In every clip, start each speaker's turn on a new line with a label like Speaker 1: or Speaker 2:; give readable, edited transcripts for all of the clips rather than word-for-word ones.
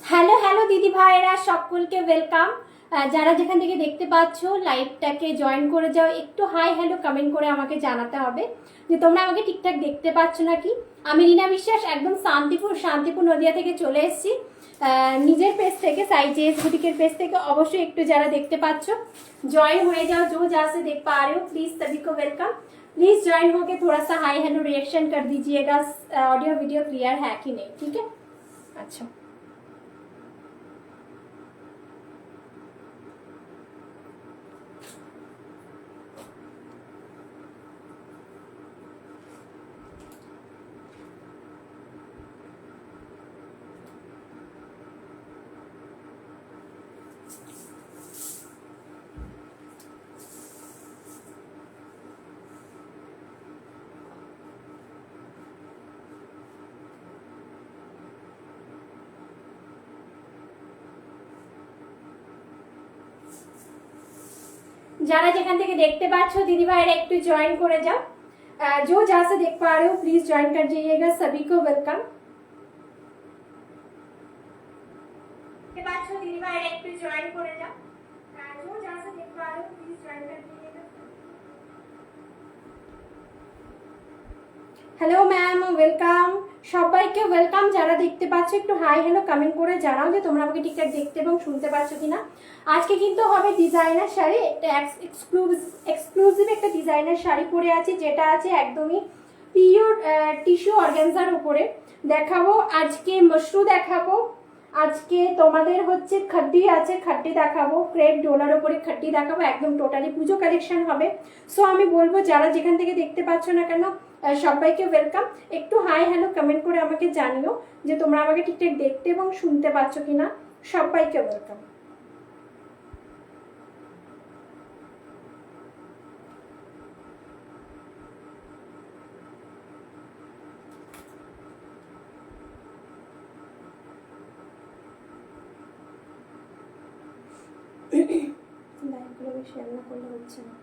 Speaker 1: Hello hello দিদি ভাইরা সকলকে ওয়েলকাম। যারা যেখান থেকে দেখতে পাচ্ছ লাইভটাকে জয়েন করে যাও, একটু হাই হ্যালো কমেন্ট করে আমাকে জানাতে হবে যে তোমরা আমাকে ঠিকঠাক দেখতে পাচ্ছ নাকি। আমি রীনা বিশ্বাস, একদম শান্তিপুর নদিয়া থেকে চলে এসেছি। নিজের পেজ থেকে সাইজেস বুটিকের পেজ থেকে অবশ্যই একটু যারা দেখতে পাচ্ছ ज्वाइन हो जाओ। जो जहाँ से देख पा रहे हो प्लीज सभी को वेलकम। प्लीज ज्वाइन होके थोड़ा सा हाई हेलो रिएक्शन कर दीजिएगा, ऑडियो वीडियो क्लियर है कि नहीं, ठीक है। अच्छा, যারা যেখান থেকে দেখতে পাচ্ছ দিদি ভাইরা একটু জয়েন করে যাও। जो जहाँ से देख पा रहे हो प्लीज ज्वाइन कर जाइएगा, सभी को वेलकम। दिदी भाइरा একটু জয়েন করে যাও। जो जहाँ से देख पा रहे हो प्लीज ज्वाइन कर जाइएगा। Hello ma'am, welcome. সবাইকে ওয়েলকাম। যারা দেখতে পাচ্ছ একটু হাই হ্যালো কমেন্ট করে জানাও যে তোমরা আমাকে ঠিকঠাক দেখতে এবং শুনতে পাচ্ছ কিনা। আজকে কিন্তু হবে ডিজাইনার শাড়ি, একটা এক্সক্লুসিভ একটা ডিজাইনার শাড়ি পরে আছি, যেটা আছে একদমই পিওর টিস্যু অর্গানজার উপরে। দেখাবো আজকে মশরু, দেখাবো আজকে তোমাদের হচ্ছে খাড্ডি আছে, খাড্ডি দেখাবো, ক্রেপ ডোলার উপরে খাড্ডি দেখাবো, একদম টোটালি পুজো কালেকশন হবে। সো আমি বলবো যারা যেখান থেকে দেখতে পাচ্ছ না কেন সবাইকে ওয়েলকাম। একটু হাই হ্যালো কমেন্ট করে আমাকে জানিও যে তোমরা আমাকে ঠিকঠাক দেখতে এবং শুনতে পাচ্ছ কিনা। সবাইকে ওয়েলকাম। লাইভগুলো শেয়ার না করলে হচ্ছে না।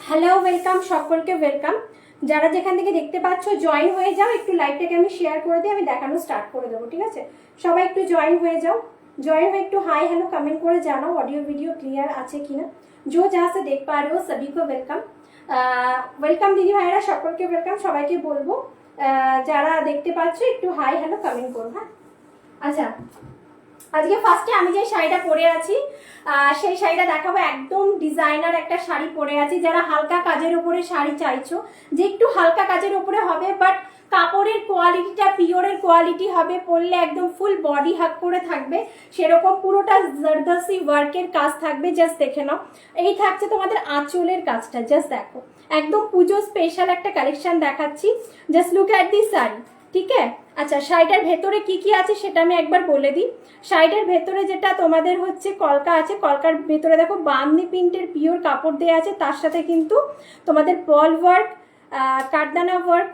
Speaker 1: হ্যালো ওয়েলকাম, সকলকে ওয়েলকাম। যারা যেখান থেকে দেখতে পাচ্ছ জয়েন হয়ে যাও, একটু লাইভটাকে আমি শেয়ার করে দিই, আমি দেখানো স্টার্ট করে দেবো, ঠিক আছে। সবাই একটু জয়েন হয়ে যাও, জয়েন হয়ে একটু হাই হ্যালো কমেন্ট করে জানাও অডিও ভিডিও ক্লিয়ার আছে কিনা। जो जहाँ से देख पा रहे हो सभी को वेलकम। ওয়েলকাম দিদি ভাইরা, সকলকে ওয়েলকাম। সবাইকে বলবো যারা দেখতে পাচ্ছ একটু হাই হ্যালো কমেন্ট করো, হ্যাঁ। আচ্ছা, আজকে ফার্স্টে আমি যে শাড়িটা পরে আছি সেই শাড়িটা দেখাবো। একদম ডিজাইনার একটা শাড়ি পরে আছি। যারা হালকা কাজের উপরে শাড়ি চাইছো, যে একটু হালকা কাজের উপরে হবে বাট কাপড়ের কোয়ালিটিটা পিওরের কোয়ালিটি হবে, পরলে একদম ফুল বডি হাক করে থাকবে, সেরকম পুরোটা জরদস্তি ওয়ার্কের কাজ থাকবে। জাস্ট দেখে নাও, এই থাকছে তোমাদের আঁচলের কাজটা, জাস্ট দেখো, একদম পুজো স্পেশাল একটা কালেকশন দেখাচ্ছি। Just look at this sari, ঠিক আছে। আচ্ছা, শাড়িটার ভেতরে কি কি আছে সেটা আমি একবার বলে দিই। শাড়িটার ভেতরে যেটা তোমাদের হচ্ছে কলকা আছে, কলকার ভেতরে দেখো বান্দি প্রিন্টের পিওর কাপড় দেওয়া আছে, তার সাথে কিন্তু তোমাদের পল ওয়ার্ক, কাঠদানা ওয়ার্ক,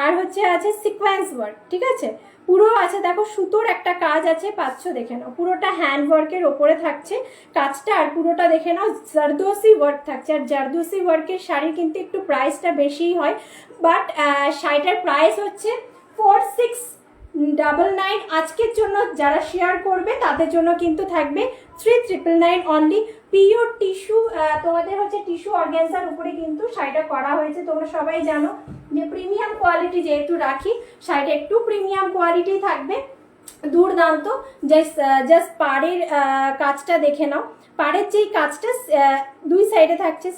Speaker 1: আর হচ্ছে আছে সিকোয়েন্স ওয়ার্ক, ঠিক আছে। পুরো আছে দেখো, সুতোর একটা কাজ আছে, পাচ্ছ দেখে নাও, পুরোটা হ্যান্ড ওয়ার্কের ওপরে থাকছে কাজটা, আর পুরোটা দেখে নাও জারদোসি ওয়ার্ক থাকছে। আর জারদোসি ওয়ার্কের শাড়ি কিন্তু একটু প্রাইসটা বেশিই হয়, বাট শাড়িটার প্রাইস হচ্ছে 4699। আজকের জন্য যারা শেয়ার করবে তাদের জন্য কিন্তু থাকবে 3999 অনলি। পিওর টিস্যু, তোমাদের হচ্ছে টিস্যু অর্গানজার উপরে কিন্তু শাড়িটা করা হয়েছে। তোমরা সবাই জানো যে প্রিমিয়াম কোয়ালিটি যেহেতু রাখি, শাড়িটা একটু প্রিমিয়াম কোয়ালিটি থাকবে। দুর্দান্ত। জাস্ট পাড়ের কাজটা দেখে নাও। পাড়ের যেই কাজটা দুই সাইডে থাকছে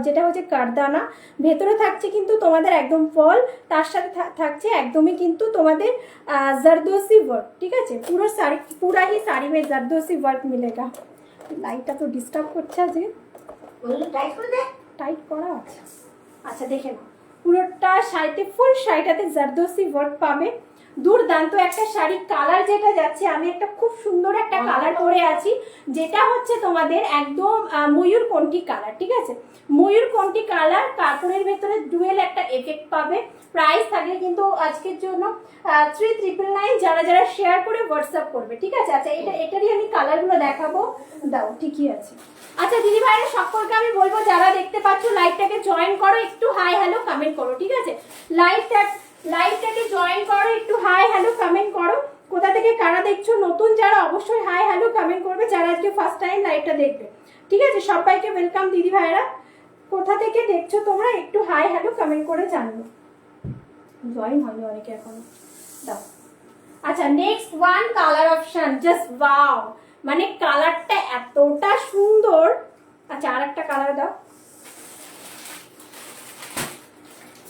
Speaker 1: যেটা হচ্ছে কারদানা, ভেতরে থাকছে কিন্তু তোমাদের একদম ফল, তার সাথে থাকছে একদমই কিন্তু তোমাদের জারদোসি ওয়ার্ক। ঠিক আছে, পুরো শাড়ি পুরা হি শাড়ি में জারদোসি ওয়ার্ক मिलेगा। লাইটটা তো ডিস্টার্ব করছে আজকে, টাইট করে দে, টাইট করা আছে। আচ্ছা দেখে নাও, পুরোটা শাড়িতে ফুল শাড়িটাতে জারদোসি ওয়ার্ক পাবে। দুর্দান্ত একটা শাড়ি। কালার যেটা যাচ্ছে, আমি একটা খুব সুন্দর একটা কালার পরে আছি, যেটা হচ্ছে তোমাদের একদম ময়ূরকণ্ঠী কালার। ঠিক আছে, ময়ূরকণ্ঠী কালার, কাপড়ের ভেতরে ডুয়েল একটা এফেক্ট পাবে। প্রাইস থাকবে কিন্তু আজকের জন্য 3999, যারা যারা শেয়ার করে হোয়াটসঅ্যাপ করবে। ঠিক আছে, আচ্ছা এটারই আমি কালারগুলো দেখাবো, দাও ঠিকই আছে। আচ্ছা দিদি ভাইরা সকলকে আমি বলবো, যারা দেখতে পাচ্ছ লাইভটাকে জয়েন করো, একটু হাই হ্যালো কমেন্ট করো। ঠিক আছে, লাইভটাকে জয়েন করো, একটু হাই হ্যালো কমেন্ট করো। কোথা থেকে কারা দেখছো, নতুন যারা অবশ্যই হাই হ্যালো কমেন্ট করবে, যারা আজকে ফার্স্ট টাইম লাইভটা দেখবে। ঠিক আছে, সবাইকে ওয়েলকাম দিদি ভাইরা। কোথা থেকে দেখছো তোমরা, একটু হাই হ্যালো কমেন্ট করে জানিও। জয়েন হয়নি অনেকে এখনো, দাও। আচ্ছা next one colour option, just wow, মানে কালারটা এতটা সুন্দর। আচ্ছা আর একটা কালার দাও।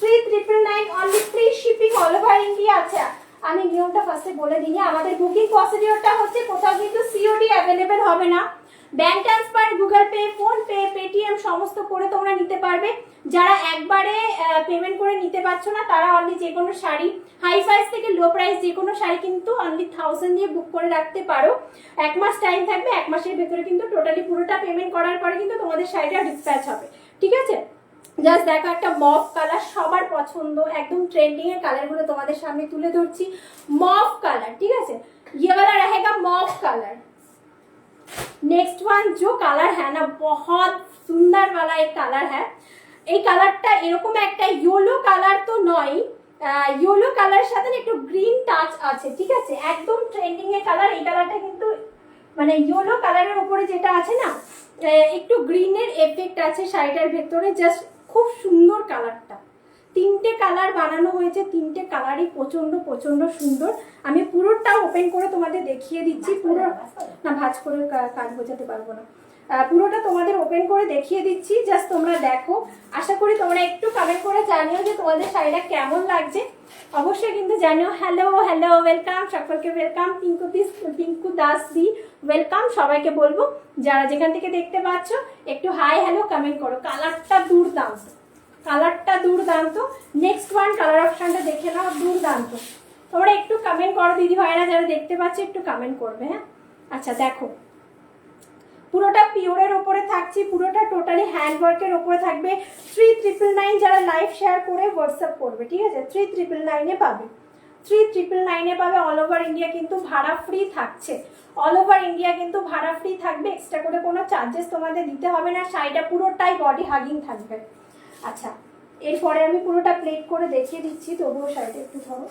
Speaker 1: 3999 only, free shipping all over India. আচ্ছা আমি নিয়মটা ফার্স্টে বলে দিই, আমাদের বুকিং প্রসিডিওরটা হচ্ছে কোথাও কিন্তু সিওডি অ্যাভেলেবেল হবে না, bank transfer, Google pay, phone pay, Paytm সমস্ত করে তোমরা নিতে পারবে। যারা একবারে পেমেন্ট করে নিতে পারছো না, তারা অনলি যে কোনো শাড়ি হাই প্রাইস থেকে লো প্রাইস যে কোনো শাড়ি কিন্তু অনলি 1000 দিয়ে বুক করে রাখতে পারো। 1 মাস টাইম থাকবে, 1 মাসের ভেতরে কিন্তু টোটালি পুরোটা পেমেন্ট করার পরে কিন্তু তোমাদের শাড়িটা ডিসপ্যাচ হবে। ঠিক আছে, জাস্ট দেখো একটা মফ কালার, সবার পছন্দ, একদম ট্রেন্ডিং এর কালার গুলো তোমাদের সামনে তুলে ধরছি। মফ কালার, ঠিক আছে, ये वाला रहेगा मॉफ कलर। नेक्स्ट वन जो कलर है ना, बहुत सुंदर वाला एक कलर है। এই কালারটা এরকম একটা ইয়েলো কালার তো নয়, ইয়েলো কালারের সাথে একটু গ্রিন টাচ আছে। ঠিক আছে, একদম ট্রেন্ডিং এর কালার। এই কালারটা কিন্তু মানে ইয়েলো কালারের উপরে যেটা আছে না, একটু গ্রিনের এফেক্ট আছে শাড়িটার ভেতরে। জাস্ট খুব সুন্দর কালারটা। 3টে কালার বানানো হয়েছে, 3টে কালারই প্রচন্ড প্রচন্ড সুন্দর। আমি পুরোটা ওপেন করে তোমাদের দেখিয়ে দিচ্ছি। পুরো না ভাঁজ করে কাজ বোঝাতে পারবো না, পুরোটা তোমাদের ওপেন করে দেখিয়ে দিচ্ছি, জাস্ট তোমরা দেখো। আশা করি তোমরা একটু কমেন্ট করে জানিও যে তোমাদের শাড়িটা কেমন লাগছে, অবশ্যই কিন্তু জানিও। হ্যালো হ্যালো, ওয়েলকাম সকলকে, ওয়েলকাম। পিঙ্কু দাস দি ওয়েলকাম, সবাইকে বলবো যারা যেখান থেকে দেখতে পাচ্ছ একটু হাই হ্যালো কমেন্ট করো। কালারটা দুর্দান্ত, কালারটা দুর্দান্ত। নেক্সট ওয়ান কালার অপশনটা দেখে নাও, দুর্দান্ত। তোমরা একটু কমেন্ট করো দিদি ভাইরা, যারা দেখতে পাচ্ছ একটু কমেন্ট করবে। হ্যাঁ আচ্ছা দেখো, পুরোটা পিওরের উপরে থাকছে, পুরোটা টোটালি হ্যান্ডওয়ার্কের উপরে থাকবে। 3999 যারা লাইভ শেয়ার করে হোয়াটসঅ্যাপ করবে। ঠিক আছে, 3999 এ পাবে, 3999 এ পাবে। অল ওভার ইন্ডিয়া কিন্তু ভাড়া ফ্রি থাকছে, অল ওভার ইন্ডিয়া কিন্তু ভাড়া ফ্রি থাকবে। এক্সট্রা করে কোনো চার্জেস তোমাদের দিতে হবে না। শাড়িটা পুরোটাই বডি হাগিং থাকবে। আচ্ছা এরপরে আমি পুরোটা প্লেট করে দেখিয়ে দিচ্ছি, তবুও শাড়িটা একটু ধরো।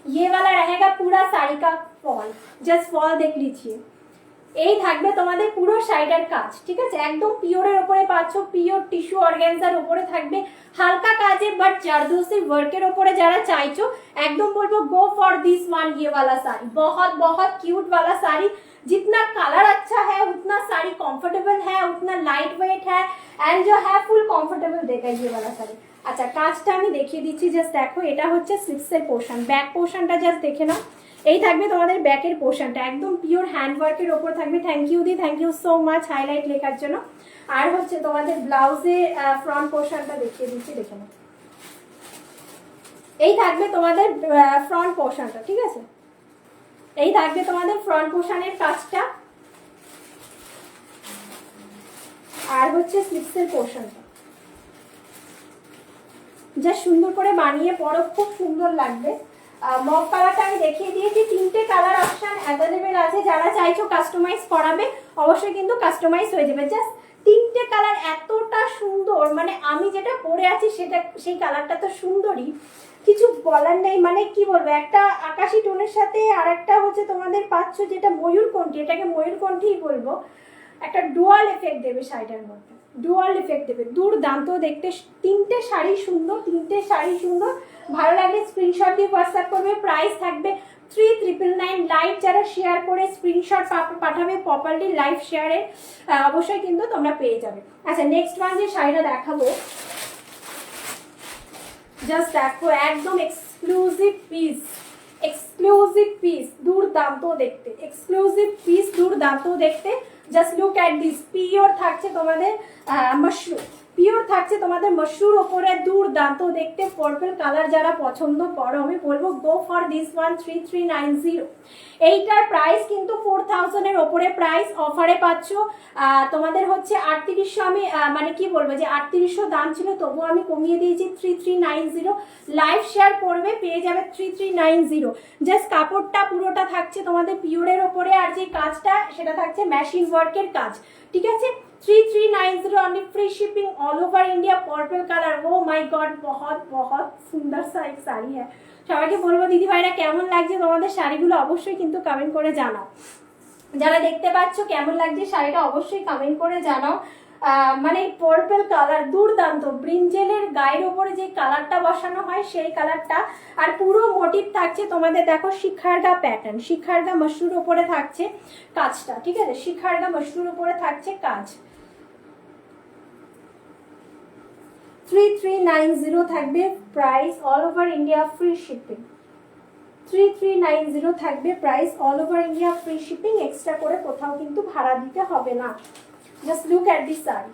Speaker 1: ये वाला रहेगा पूरा साड़ी का फॉल, जस्ट फॉल देख लीजिए। এই থাকবে তোমাদের পুরো শাড়িটার কাজ। ঠিক আছে, একদম পিওরের উপরে পাচ্ছ, পিওর টিস্যু অর্গানজার উপরে থাকবে, হালকা কাজে বাট জারদোসি ওয়ার্কের উপরে যারা চাইছো, একদম বলবো गो फॉर दिस वन। ये वाला साड़ी बहुत बहुत क्यूट वाला साड़ी, जितना कलर अच्छा है उतना साड़ी कंफर्टेबल है, उतना लाइट वेट है एंड जो है फुल कंफर्टेबल देगा ये वाला साड़ी। আচ্ছা কাজটা আমি দেখিয়ে দিচ্ছি, জাস্ট দেখো। এটা হচ্ছে স্লিভসের পোর্শন, ব্যাক পোর্শনটা জাস্ট দেখে নাও। এই থাকবে তোমাদের ব্যাকের পোর্শনটা, একদম পিওর হ্যান্ডওয়ার্কের ওপর থাকবে। থ্যাংক ইউ দি, thank you so much highlight লেখার জন্য। আর হচ্ছে তোমাদের ব্লাউজে ফ্রন্ট পোর্শনটা দেখিয়ে দিচ্ছি, দেখে নাও। এই থাকবে তোমাদের ফ্রন্ট পোর্শনটা। ঠিক আছে, এই থাকবে তোমাদের ফ্রন্ট পোর্শনের কাজটা, আর হচ্ছে স্লিভসের পোর্শনটা। যা সুন্দর করে বানিয়ে পরো, খুব সুন্দর লাগবে। মফ কালারটা আমি দেখিয়ে দিয়েছি। 3টে কালার অপশন অ্যাভেলেবেল আছে, যারা চাইছো কাস্টমাইজ করাবে অবশ্যই কিন্তু কাস্টমাইজ হয়ে যাবে। জাস্ট তিনটে কালার এতটা সুন্দর, মানে আমি যেটা পরে আছি সেটা সেই কালারটা তো সুন্দরই, কিছু বলার নেই। মানে কি বলবো, একটা আকাশি টোনের সাথে আর একটা হচ্ছে তোমাদের পাচ্ছ যেটা ময়ূরকণ্ঠী, এটাকে ময়ূরকণ্ঠীই বলবো, একটা ডুয়াল এফেক্ট দেবে শাড়িটার মধ্যে, ডুয়াল এফেক্ট দেবে, দুর্দান্ত দেখতে। তিনটে শাড়ি সুন্দর, তিনটে শাড়ি সুন্দর। ভালো লাগলে স্ক্রিনশট দিয়ে হোয়াটসঅ্যাপ করবে। প্রাইস থাকবে 3999। লাইভ যারা শেয়ার করে স্ক্রিনশট পাঠাবে প্রপারলি লাইভ শেয়ারে, অবশ্যই কিন্তু তোমরা পেয়ে যাবে। আচ্ছা নেক্সট ওয়ান যে শাড়িটা দেখাবো, জাস্ট দেখো একদম এক্সক্লুসিভ পিস, এক্সক্লুসিভ পিস, দুর্দান্ত দেখতে, এক্সক্লুসিভ পিস, দুর্দান্ত দেখতে। Just look at this, pure থাকছে তোমাদের মাশরুম, পিওর থাকছে তোমাদের মাশরুর ওপরে, দুর্দান্ত দেখতে। পার্পল কালার যারা পছন্দ করো আমি বলবো গো ফর দিস ওয়ান। 3390। এইটার প্রাইস কিন্তু 4000 এর ওপরে প্রাইস, অফারে পাচ্ছ তোমাদের হচ্ছে 3800। আমি মানে কি বলবো যে 3800 দাম ছিল, তবুও আমি কমিয়ে দিয়েছি 3390। লাইভ শেয়ার করবে পেয়ে যাবে 3390। জাস্ট কাপড়টা পুরোটা থাকছে তোমাদের পিওরের ওপরে, আর যে কাজটা সেটা থাকছে মেশিন ওয়ার্কের কাজ, ঠিক আছে। 3390 only, free shipping all over India. Purple colour, oh my God बहुत बहुत सुंदर सा एक শাড়ি है। সবাইকে বলবো দিদি ভাইরা কেমন লাগছে তোমাদের শাড়িগুলো অবশ্যই কিন্তু কমেন্ট করে জানাও। যারা দেখতে পাচ্ছ কেমন লাগছে শাড়িটা অবশ্যই কমেন্ট করে জানাও। মানে পার্পল কালার দুর্দান্ত, ব্রিঞ্জেলের গায়ের ওপরে যে কালারটা বসানো হয় সেই কালারটা, আর পুরো মোটিভ থাকছে তোমাদের দেখো শিখারগা প্যাটার্ন, শিখারগা মশরুর ওপরে থাকছে কাজটা, ঠিক আছে, শিখারগা মশরুর ওপরে থাকছে কাজ। 3390 থাকবে price, all over India free shipping. 3390 থাকবে price, all over India free shipping, extra করে কোথাও কিন্তু ভাড়া দিতে হবে না। Just look at this sari,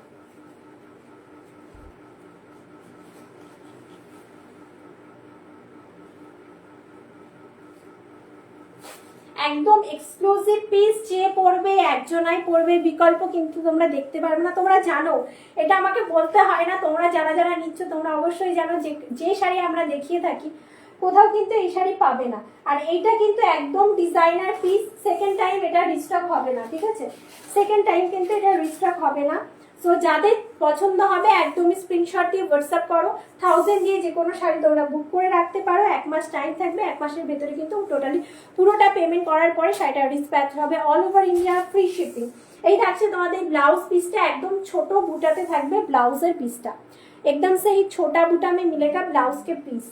Speaker 1: একদম এক্সক্লুসিভ পিস। যে পরবে একজনাই পরবে, বিকল্প কিন্তু তোমরা দেখতে পারবে না। তোমরা জানো, এটা আমাকে বলতে হয় না, তোমরা যারা যারা নিচ্ছ তোমরা অবশ্যই জানো যে শাড়ি আমরা দেখিয়ে থাকি কোথাও কিন্তু এই শাড়ি পাবে না। আর এইটা কিন্তু একদম ডিজাইনার পিস, সেকেন্ড টাইম এটা রিস্টক হবে না, ঠিক আছে, সেকেন্ড টাইম কিন্তু এটা রিস্টক হবে না। সো যাদের পছন্দ হবে একদমই স্ক্রিনশট দিয়ে হোয়াটসঅ্যাপ করো। 1000 দিয়ে যে কোনো শাড়ি তোমরা বুক করে রাখতে পারো, 1 মাস টাইম থাকবে, 1 মাসের ভেতরে কিন্তু টোটালি পুরোটা পেমেন্ট করার পরে শাড়িটা ডিসপ্যাচ হবে, all over India free shipping. এই থাকছে তোমাদের ব্লাউজ পিসটা, একদম ছোট বুটাতে থাকবে ব্লাউজের পিসটা, একদম সেই ছোটা বুটা में मिलेगा ब्लाउज के पीस।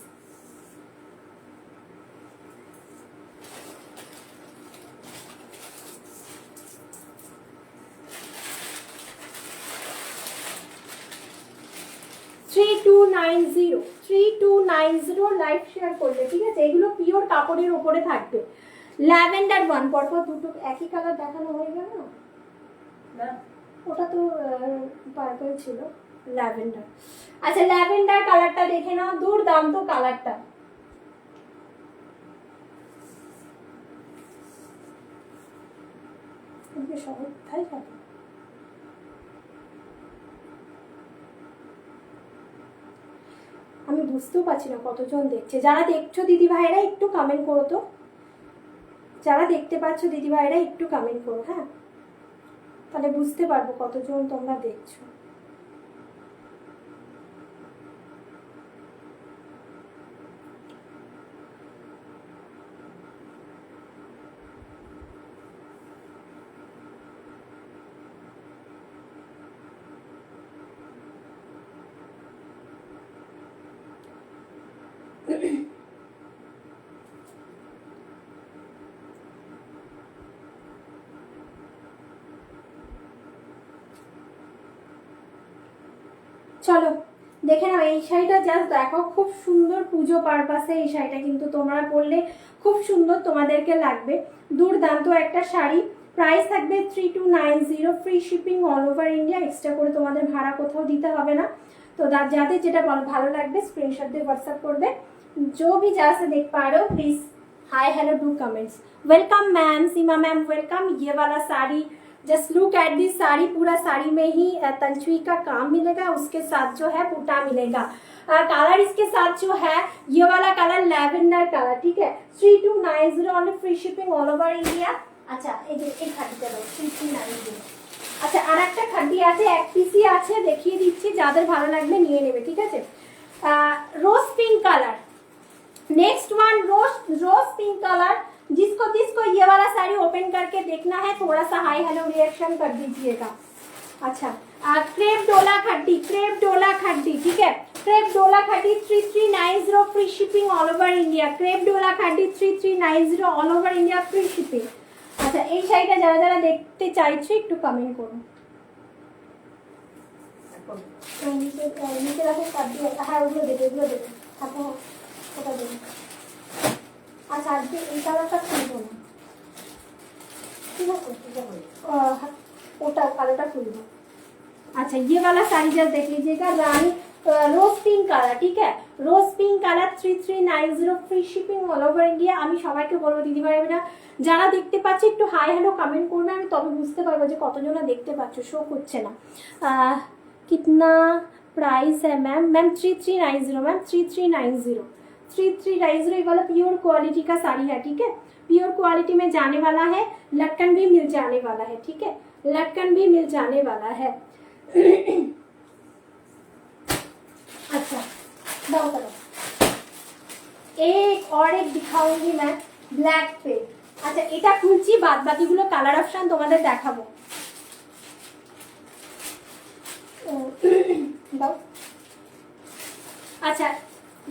Speaker 1: লাইভ শেয়ার করবে, ঠিক আছে। এগুলো পিওর কাপড়ের উপরে থাকবে। ল্যাভেন্ডার ওয়ান, পরপর দুটো একই কালার দেখানো হয়ে গেল না, ওটা তো পার্পল ছিল, ল্যাভেন্ডার। আচ্ছা ল্যাভেন্ডার কালারটা দেখে নাও, দুর্দান্ত কালারটা। সবাই কোথায় থাকে, আমি বুঝতেও পারছি না কতজন দেখছে। যারা দেখছো দিদি ভাইরা একটু কমেন্ট করো তো, যারা দেখতে পাচ্ছ দিদি ভাইরা একটু কমেন্ট করো, হ্যাঁ, তাহলে বুঝতে পারবো কতজন তোমরা দেখছো। চলো দেখে নাও এই শাড়িটা, জাস্ট দেখো খুব সুন্দর, পুজো পারপাসে এই শাড়িটা কিন্তু তোমরা পরলে খুব সুন্দর তোমাদেরকে লাগবে। দুর্দান্ত একটা শাড়ি, প্রাইস থাকবে 3290, free shipping all over India, extra করে তোমাদের ভাড়া কোথাও দিতে হবে না। তো যাদের যেটা ভালো লাগবে স্ক্রিনশট দিয়ে হোয়াটসঅ্যাপ করবে। जो भी जहाँ से देख पा रहे हो please hi hello do comments. Welcome ma'am, Seema ma'am welcome. ये वाला sari, just look at this sari, पूरा साड़ी में ही तंचुई का काम मिलेगा, उसके साथ जो है बूटा मिलेगा। कलर इसके साथ जो है ये वाला कलर लैवेंडर कलर, ठीक है। 3290 only, free shipping all over India. अच्छा एक खाटी चलो 3390। अच्छा আর একটা খাটি কোয়ান্টিটি আছে, এক পিসই আছে, দেখিয়ে দিচ্ছি, যাদের ভালো লাগবে নিয়ে নেবে, ঠিক আছে। Rose pink colour, next one rose pink colour. जिसको ये वाला साड़ी ओपन करके देखना है थोड़ा सा हाई हेलो रिएक्शन कर दीजिएगा। अच्छा, क्रेप डोला खड्डी, ठीक है, क्रेप डोला खड्डी 3390 free shipping all over India. Crepe डोला खड्डी 3390 all over India free shipping. अच्छा, এই শাড়িটা যারা যারা দেখতে চাইছো একটু কমেন্ট করুন। নিচে রাখো, কাট দিয়ে, হ্যাঁ ওগুলো দেবে, থাকো, ওটা দেবে। আচ্ছা, আজকে এই কালারটা খুলবো না, ঠিক আছে, ওটা কালোটা খুলবো। अच्छा, ये वाला साड़ी जब देख लीजिएगा, रानी रोज पिंक कलर, ठीक है, rose pink colour 3390 free shipping all over India. আমি সবাইকে বলবো দিদি ভাইরা যারা দেখতে পাচ্ছে একটু হাই হ্যালো কমেন্ট করবে, আমি তবে বুঝতে পারবো যে কতজনা দেখতে পাচ্ছ, শো করছে না। कितना प्राइस है मैम? मैम 3390, मैम 3390 ये वाला प्योर क्वालिटी का साड़ी है, ठीक है, प्योर क्वालिटी में जाने वाला है, लटकन भी मिल जाने वाला है, ठीक है, लटकन भी मिल जाने वाला है। अच्छा, दाओ करो, एक और एक दिखाऊंगी मैं ब्लैक पे। अच्छा, এটা খুলছি, বাদ বাকিগুলো কালার অপশন তোমাদের দেখাবো। দাও, আচ্ছা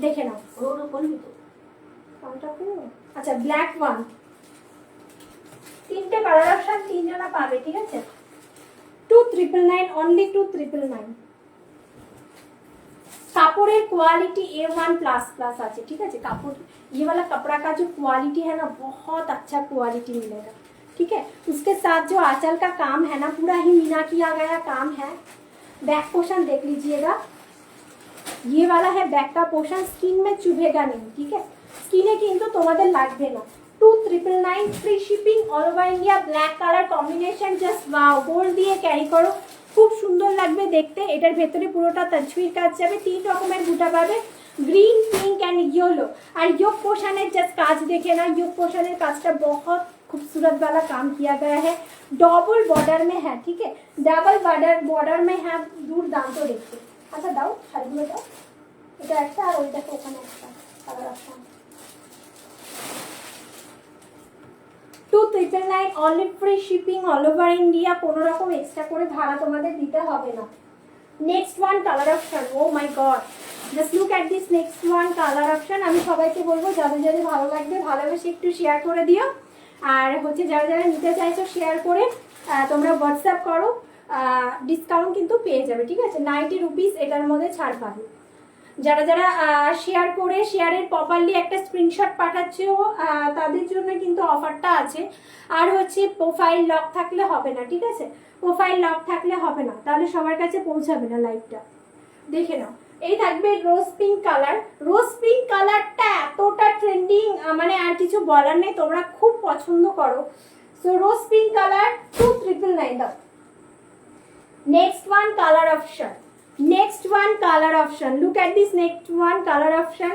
Speaker 1: দেখে নাও, আচ্ছা ব্ল্যাক ওয়ান, তিনটে কালার অপশন, তিনজনা পাবে, ঠিক আছে। 2999 অনলি 2999। কাপড়ের কোয়ালিটি A1 प्लस प्लस আছে, ठीक है, कापड़ ये वाला कपड़ा का जो क्वालिटी है ना बहुत अच्छा क्वालिटी मिलेगा, ठीक है। उसके साथ जो आंचल का काम है ना पूरा ही मीना किया गया काम है। बैक पोर्शन देख लीजिएगा, ये वाला है बैक का पोर्शन, स्किन में चुभेगा नहीं, ठीक है, स्किने किंतु তোমাদের লাগবে না। 2999 free shipping all over India. Black colour combination just wow, gold দিয়ে ক্যারি করো, খুব সুন্দর লাগবে দেখতে। এটার ভেতরে পুরোটা তসবির কাজ যাবে, তিন রকমের বুটা পাবে, গ্রিন, পিঙ্ক एंड येलो। আর योक পোর্শনের জাস্ট কাজ দেখে না, योक পোর্শনের কাজটা बहुत खूबसूरत वाला काम किया गया है, डबल बॉर्डर में है, ठीक है, डबल बॉर्डर में है। दूर दाम तो देखते। अच्छा दाও শাড়িগুলো দাও, এটা একটা আর ওইটা ওখানে একটা colour option. 2999 only free shipping all over India, কোনো রকম এক্সট্রা করে ভাড়া তোমাদের দিতে হবে না। Next one colour option, oh my god, just look at this next one colour option. আমি সবাইকে বলবো যাদের যাদের ভালো লাগবে ভালোবেসে একটু শেয়ার করে দিও, আর হচ্ছে যারা যারা নিতে চাইছো শেয়ার করে তোমরা হোয়াটসঅ্যাপ করো, ডিসকাউন্ট কিন্তু পেয়ে যাবে, ঠিক আছে, 90 রুপিস এটার মধ্যে ছাড় পাবে। যারা যারা শেয়ার করে শেয়ারের প্রপারলি একটা স্ক্রিনশট পাঠাচ্ছো তাদের জন্য কিন্তু অফারটা আছে। আর হচ্ছে প্রোফাইল লক থাকলে হবে না, ঠিক আছে, প্রোফাইল লক থাকলে হবে না, তাহলে সবার কাছে পৌঁছাবে না লাইভটা। দেখে নাও, এই থাকবে রোজ পিঙ্ক কালার। রোজ পিঙ্ক কালারটা এতটা ট্রেন্ডিং, মানে আর কিছু বলার নেই, তোমরা খুব পছন্দ করো। সো রোজ পিঙ্ক কালার 2999 দাও। Next one colour option, next one color option, look at this next one color option,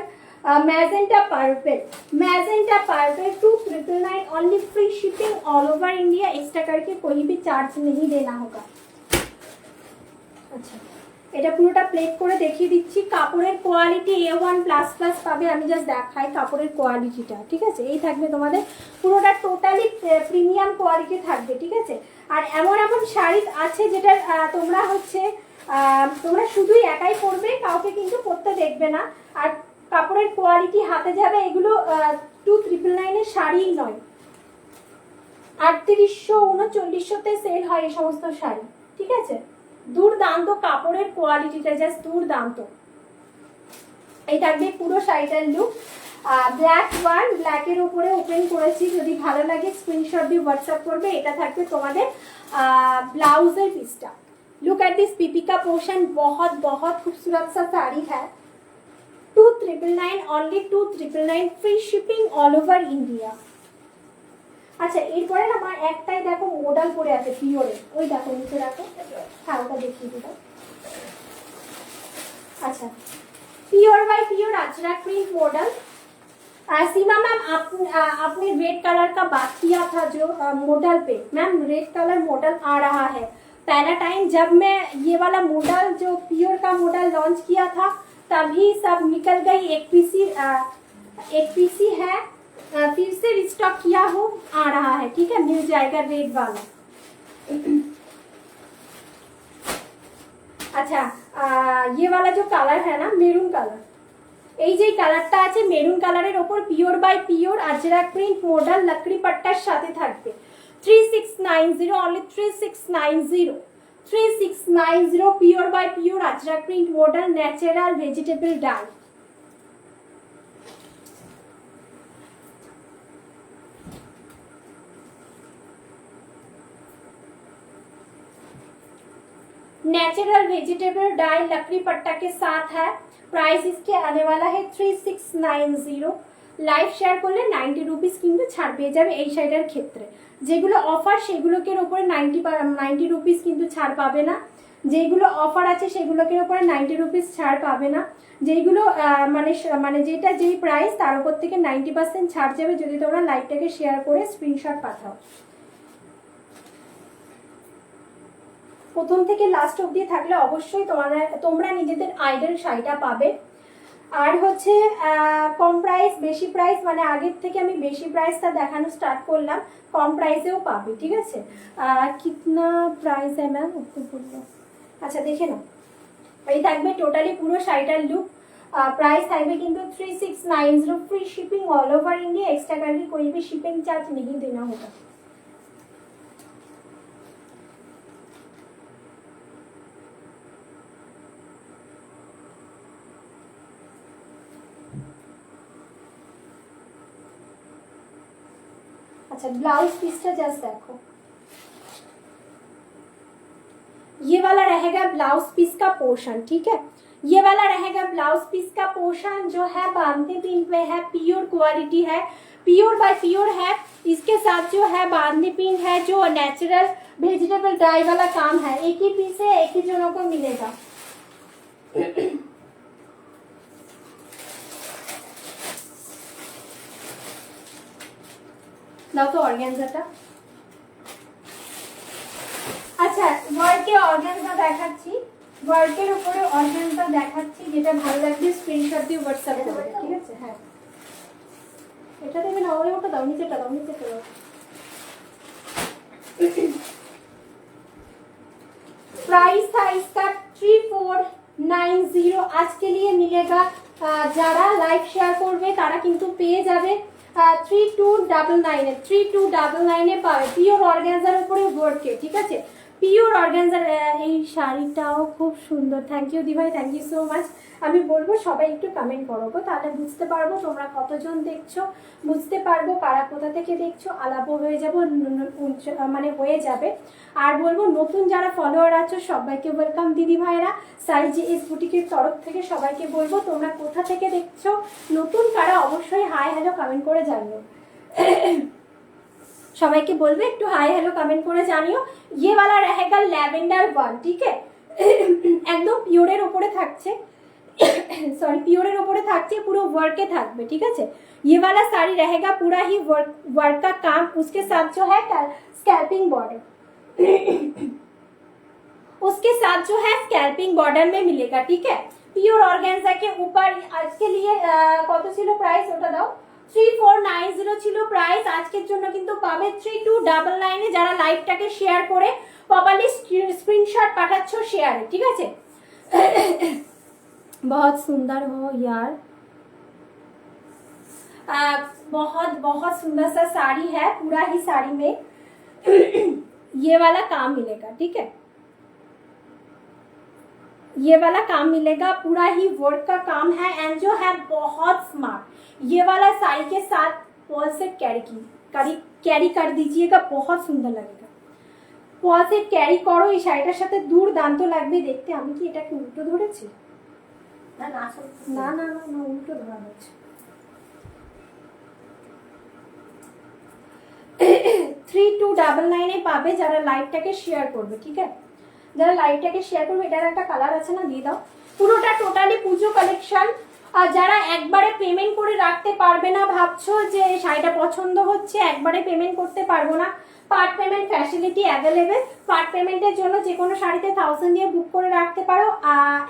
Speaker 1: magenta purple, 2999 only free shipping all over India, extra करके कोई भी चार्ज नहीं देना होगा। अच्छा, এটা পুরোটা প্লেট করে দেখিয়ে দিচ্ছি। কাপড়ের কোয়ালিটি A1 প্লাস প্লাস পাবে, আমি জাস্ট দেখাই কাপড়ের কোয়ালিটিটা, ঠিক আছে। এই থাকবে তোমাদের পুরোটা টোটালি প্রিমিয়াম কোয়ালিটি থাকবে, ঠিক আছে। আর এমন এমন শাড়ি আছে যেটা তোমরা হচ্ছে তোমরা শুধুই একাই পরবে, কাউকে কিন্তু পরতে দেখবে না, আর কাপড়ের কোয়ালিটি হাতে যাবে। এগুলো 2999 এর শাড়ি নয়, 3800 3900-তে সেল হয় এই সমস্ত শাড়ি, ঠিক আছে। দুর্দান্ত কাপড়ের কোয়ালিটিটা, জাস্ট দুর্দান্ত। এই থাকবে পুরো শাড়িটার লুক। ব্ল্যাক ওয়ান, ব্ল্যাকের উপরে ওপেন করেছি, যদি ভালো লাগে স্ক্রিনশট দিয়ে হোয়াটসঅ্যাপ করবে। এটা থাকবে তোমাদের ব্লাউজের পিসটা। लुक एट दिस पीपी का पोर्शन, बहुत बहुत खूबसूरत सा साड़ी है। 2999 only 2999 free shipping all over India. আচ্ছা, এরপরে না মা একটাই দেখো মডেল পরে আছে পিওরে, ওই দেখো নিচে রাখো, হ্যাঁ ওটা দেখিয়ে দিও। अच्छा, pure by pure Ajrakh print model. Seema ma'am, आपने रेड कलर का बात किया था जो मॉडल पे, मैम रेड कलर मॉडल आ रहा है पहला टाइम जब मैं ये वाला मॉडल जो प्योर का मॉडल लॉन्च किया था तभी सब निकल गई। एक पीसी है, फिर से रिस्टॉक किया हूँ, आ रहा है, ठीक है, मिल जाएगा रेड वाला। अच्छा, ये वाला जो कलर है ना मेरून कलर, এই যে কালারটা আছে মেরুন কালারের ওপর pure by pure ajrakh print model লাকড়ি পাট্টার সাথে থাকবে 3690 only 3690 pure by pure ajrakh print model natural vegetable dye. Natural vegetable dye लकड़ी पट्टा के साथ है। प्राइस इसके आने वाला है 3690। লাইভ শেয়ার করলে 90 রুপিস কিন্তু ছাড় পেয়ে যাবে এই শাড়িটার ক্ষেত্রে। যেগুলো অফার সেগুলোকে উপরে 90 রুপিস কিন্তু ছাড় পাবে না। যেগুলো অফার আছে সেগুলোকে উপরে 90 রুপিস ছাড় পাবে না। যেগুলো মানে যেটা যেই প্রাইস তার উপর থেকে 90% ছাড় যাবে যদি তোমরা লাইভটাকে শেয়ার করে স্ক্রিনশট পাঠাও। প্রথম থেকে লাস্ট অবধি থাকলে অবশ্যই তোমরা নিজেদের আইডল শাড়িটা পাবে। আর হচ্ছে কম প্রাইস বেশি প্রাইস মানে আগের থেকে আমি বেশি প্রাইসটা দেখানো স্টার্ট করলাম, কম প্রাইসেও পাবে, ঠিক আছে। কিতনা প্রাইস है मैम একটু বলবো। আচ্ছা দেখে নাও, এই থাকবে টোটালি পুরো শাড়িটার লুক। प्राइस থাকবে কিন্তু 3690 free shipping all over India. Extra करके कोई भी शिपिंग चार्ज नहीं देना होगा। अच्छा ब्लाउज पीसटा जस्ट देखो, ये वाला रहेगा ब्लाउज पीस का पोर्शन, ठीक है। ये वाला रहेगा ब्लाउज पीस का पोर्शन जो है बांधनी पिन पे है, प्योर क्वालिटी है, प्योर बाय प्योर है। इसके साथ जो है बांधनी पिन है जो नेचुरल वेजिटेबल डाई वाला काम है। एक ही पीस है, एक ही जनों को मिलेगा। দাও তো অর্গানজাটা। আচ্ছা ওয়ার্কের অর্গানজা দেখাচ্ছি, ওয়ার্কের উপরে অর্গানজা দেখাচ্ছি, যেটা ভালো লাগবে স্ক্রিনশট দিয়ে হোয়াটসঅ্যাপ করবে, ঠিক আছে। হ্যাঁ এটা দেবে না, ওটা দাও, নিচেটা দাও, নিচেটা দাও। प्राइस था इसका 3490। आज के लिए मिलेगा, যারা লাইভ শেয়ার করবে তারা কিন্তু পেয়ে যাবে 3299 পাবে পিওর অর্গানজার উপরে ওয়ার্কে, ঠিক আছে। পিওর অর্গানজার এই শাড়িটাও খুব সুন্দর। থ্যাংক ইউ দিভাই, থ্যাংক ইউ সো মাচ। আমি বলবো সবাই একটু কমেন্ট করো গো, তাহলে বুঝতে পারবো তোমরা কতজন দেখছো, বুঝতে পারবো কারা কোথা থেকে দেখছো, আলাপও হয়ে যাবো, মানে হয়ে যাবে। আর বলবো নতুন যারা ফলোয়ার আছো সবাইকে ওয়েলকাম দিদি ভাইরা। সাইজি এস বুটিকের তরফ থেকে সবাইকে বলবো তোমরা কোথা থেকে দেখছো, নতুন কারা অবশ্যই হাই হ্যালো কমেন্ট করে জানিও। সবাইকে বলবে একটু হাই হ্যালো কমেন্ট করে জানিও। ये वाला रहेगा लैवेंडर वन, ठीक है। একদম পিওরের উপরে থাকছে, सॉरी পিওরের উপরে থাকছে, পুরো ওয়ার্কে থাকবে, ঠিক আছে। ये वाला साड़ी रहेगा पूरा ही वर्क का काम, उसके साथ जो है स्कैल्पिंग बॉर्डर, उसके साथ जो है स्कैल्पिंग बॉर्डर में मिलेगा, ठीक है। प्योर ऑर्गेन्जा के ऊपर आज के लिए কত ছিল প্রাইস ওটা দাও। 3490 ছিল প্রাইস, আজকের জন্য কিন্তু পাবে 3299 এ। যারা লাইভটাকে শেয়ার করে প্রপারলি স্ক্রিনশট পাঠাচ্ছ শেয়ারে, ঠিক আছে। बहुत सुंदर हो यार, बहुत बहुत सुंदर सा साड़ी है, पूरा ही साड़ी में ये वाला काम मिलेगा, ठीक है। ये वाला काम मिलेगा, पूरा ही वर्क का काम है एंड जो है बहुत स्मार्ट। ये वाला साड़ी के साथ पॉल से कैरी कर दीजिएगा, बहुत सुंदर लगेगा। पॉल से कैरी करो, এই শাড়িটার সাথে দুর্দান্ত লাগবে দেখতে। আমি কি এটাকে উল্টো ধরেছি? না না না না না, উল্টো ধরা হচ্ছে। 3299 এ পাবে যারা লাইভটাকে শেয়ার করবে, ঠিক আছে। যারা লাইভটাকে শেয়ার করবে, এটার একটা কালার আছে না, দিয়ে দাও। পুরোটা টোটালি পুজো কালেকশন। আর যারা একবারে পেমেন্ট করে রাখতে পারবে না, ভাবছো যে শাড়িটা পছন্দ হচ্ছে একবারে পেমেন্ট করতে পারবো না, part payment facility available. Part পেমেন্টে বুকিংয়ের জন্য যে কোনো শাড়িতে 1000 দিয়ে বুক করে রাখতে পারো।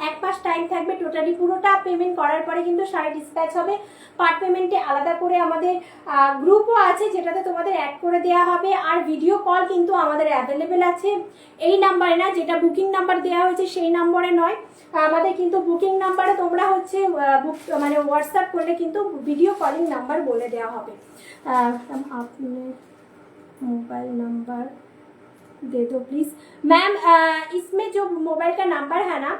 Speaker 1: 1 মাস টাইম থাকবে, টোটালি পুরোটা পেমেন্ট করার পরে কিন্তু শাড়ি ডিসপ্যাচ হবে। পার্ট পেমেন্টে আলাদা করে আমাদের গ্রুপও আছে, যেটাতে তোমাদের অ্যাড করে দেওয়া হবে। আর ভিডিও কল কিন্তু আমাদের অ্যাভেলেবেল আছে, এই নাম্বারে না, যেটা বুকিং নাম্বার দেওয়া হয়েছে সেই নম্বরে নয়। আমাদের কিন্তু বুকিং নাম্বারে তোমরা হচ্ছে মানে হোয়াটসঅ্যাপ করলে কিন্তু ভিডিও কলিং নাম্বার বলে দেওয়া হবে। আপনি मोबाइल नंबर दे दो प्लीज मैम। इसमें जो मोबाइल का नंबर है ना,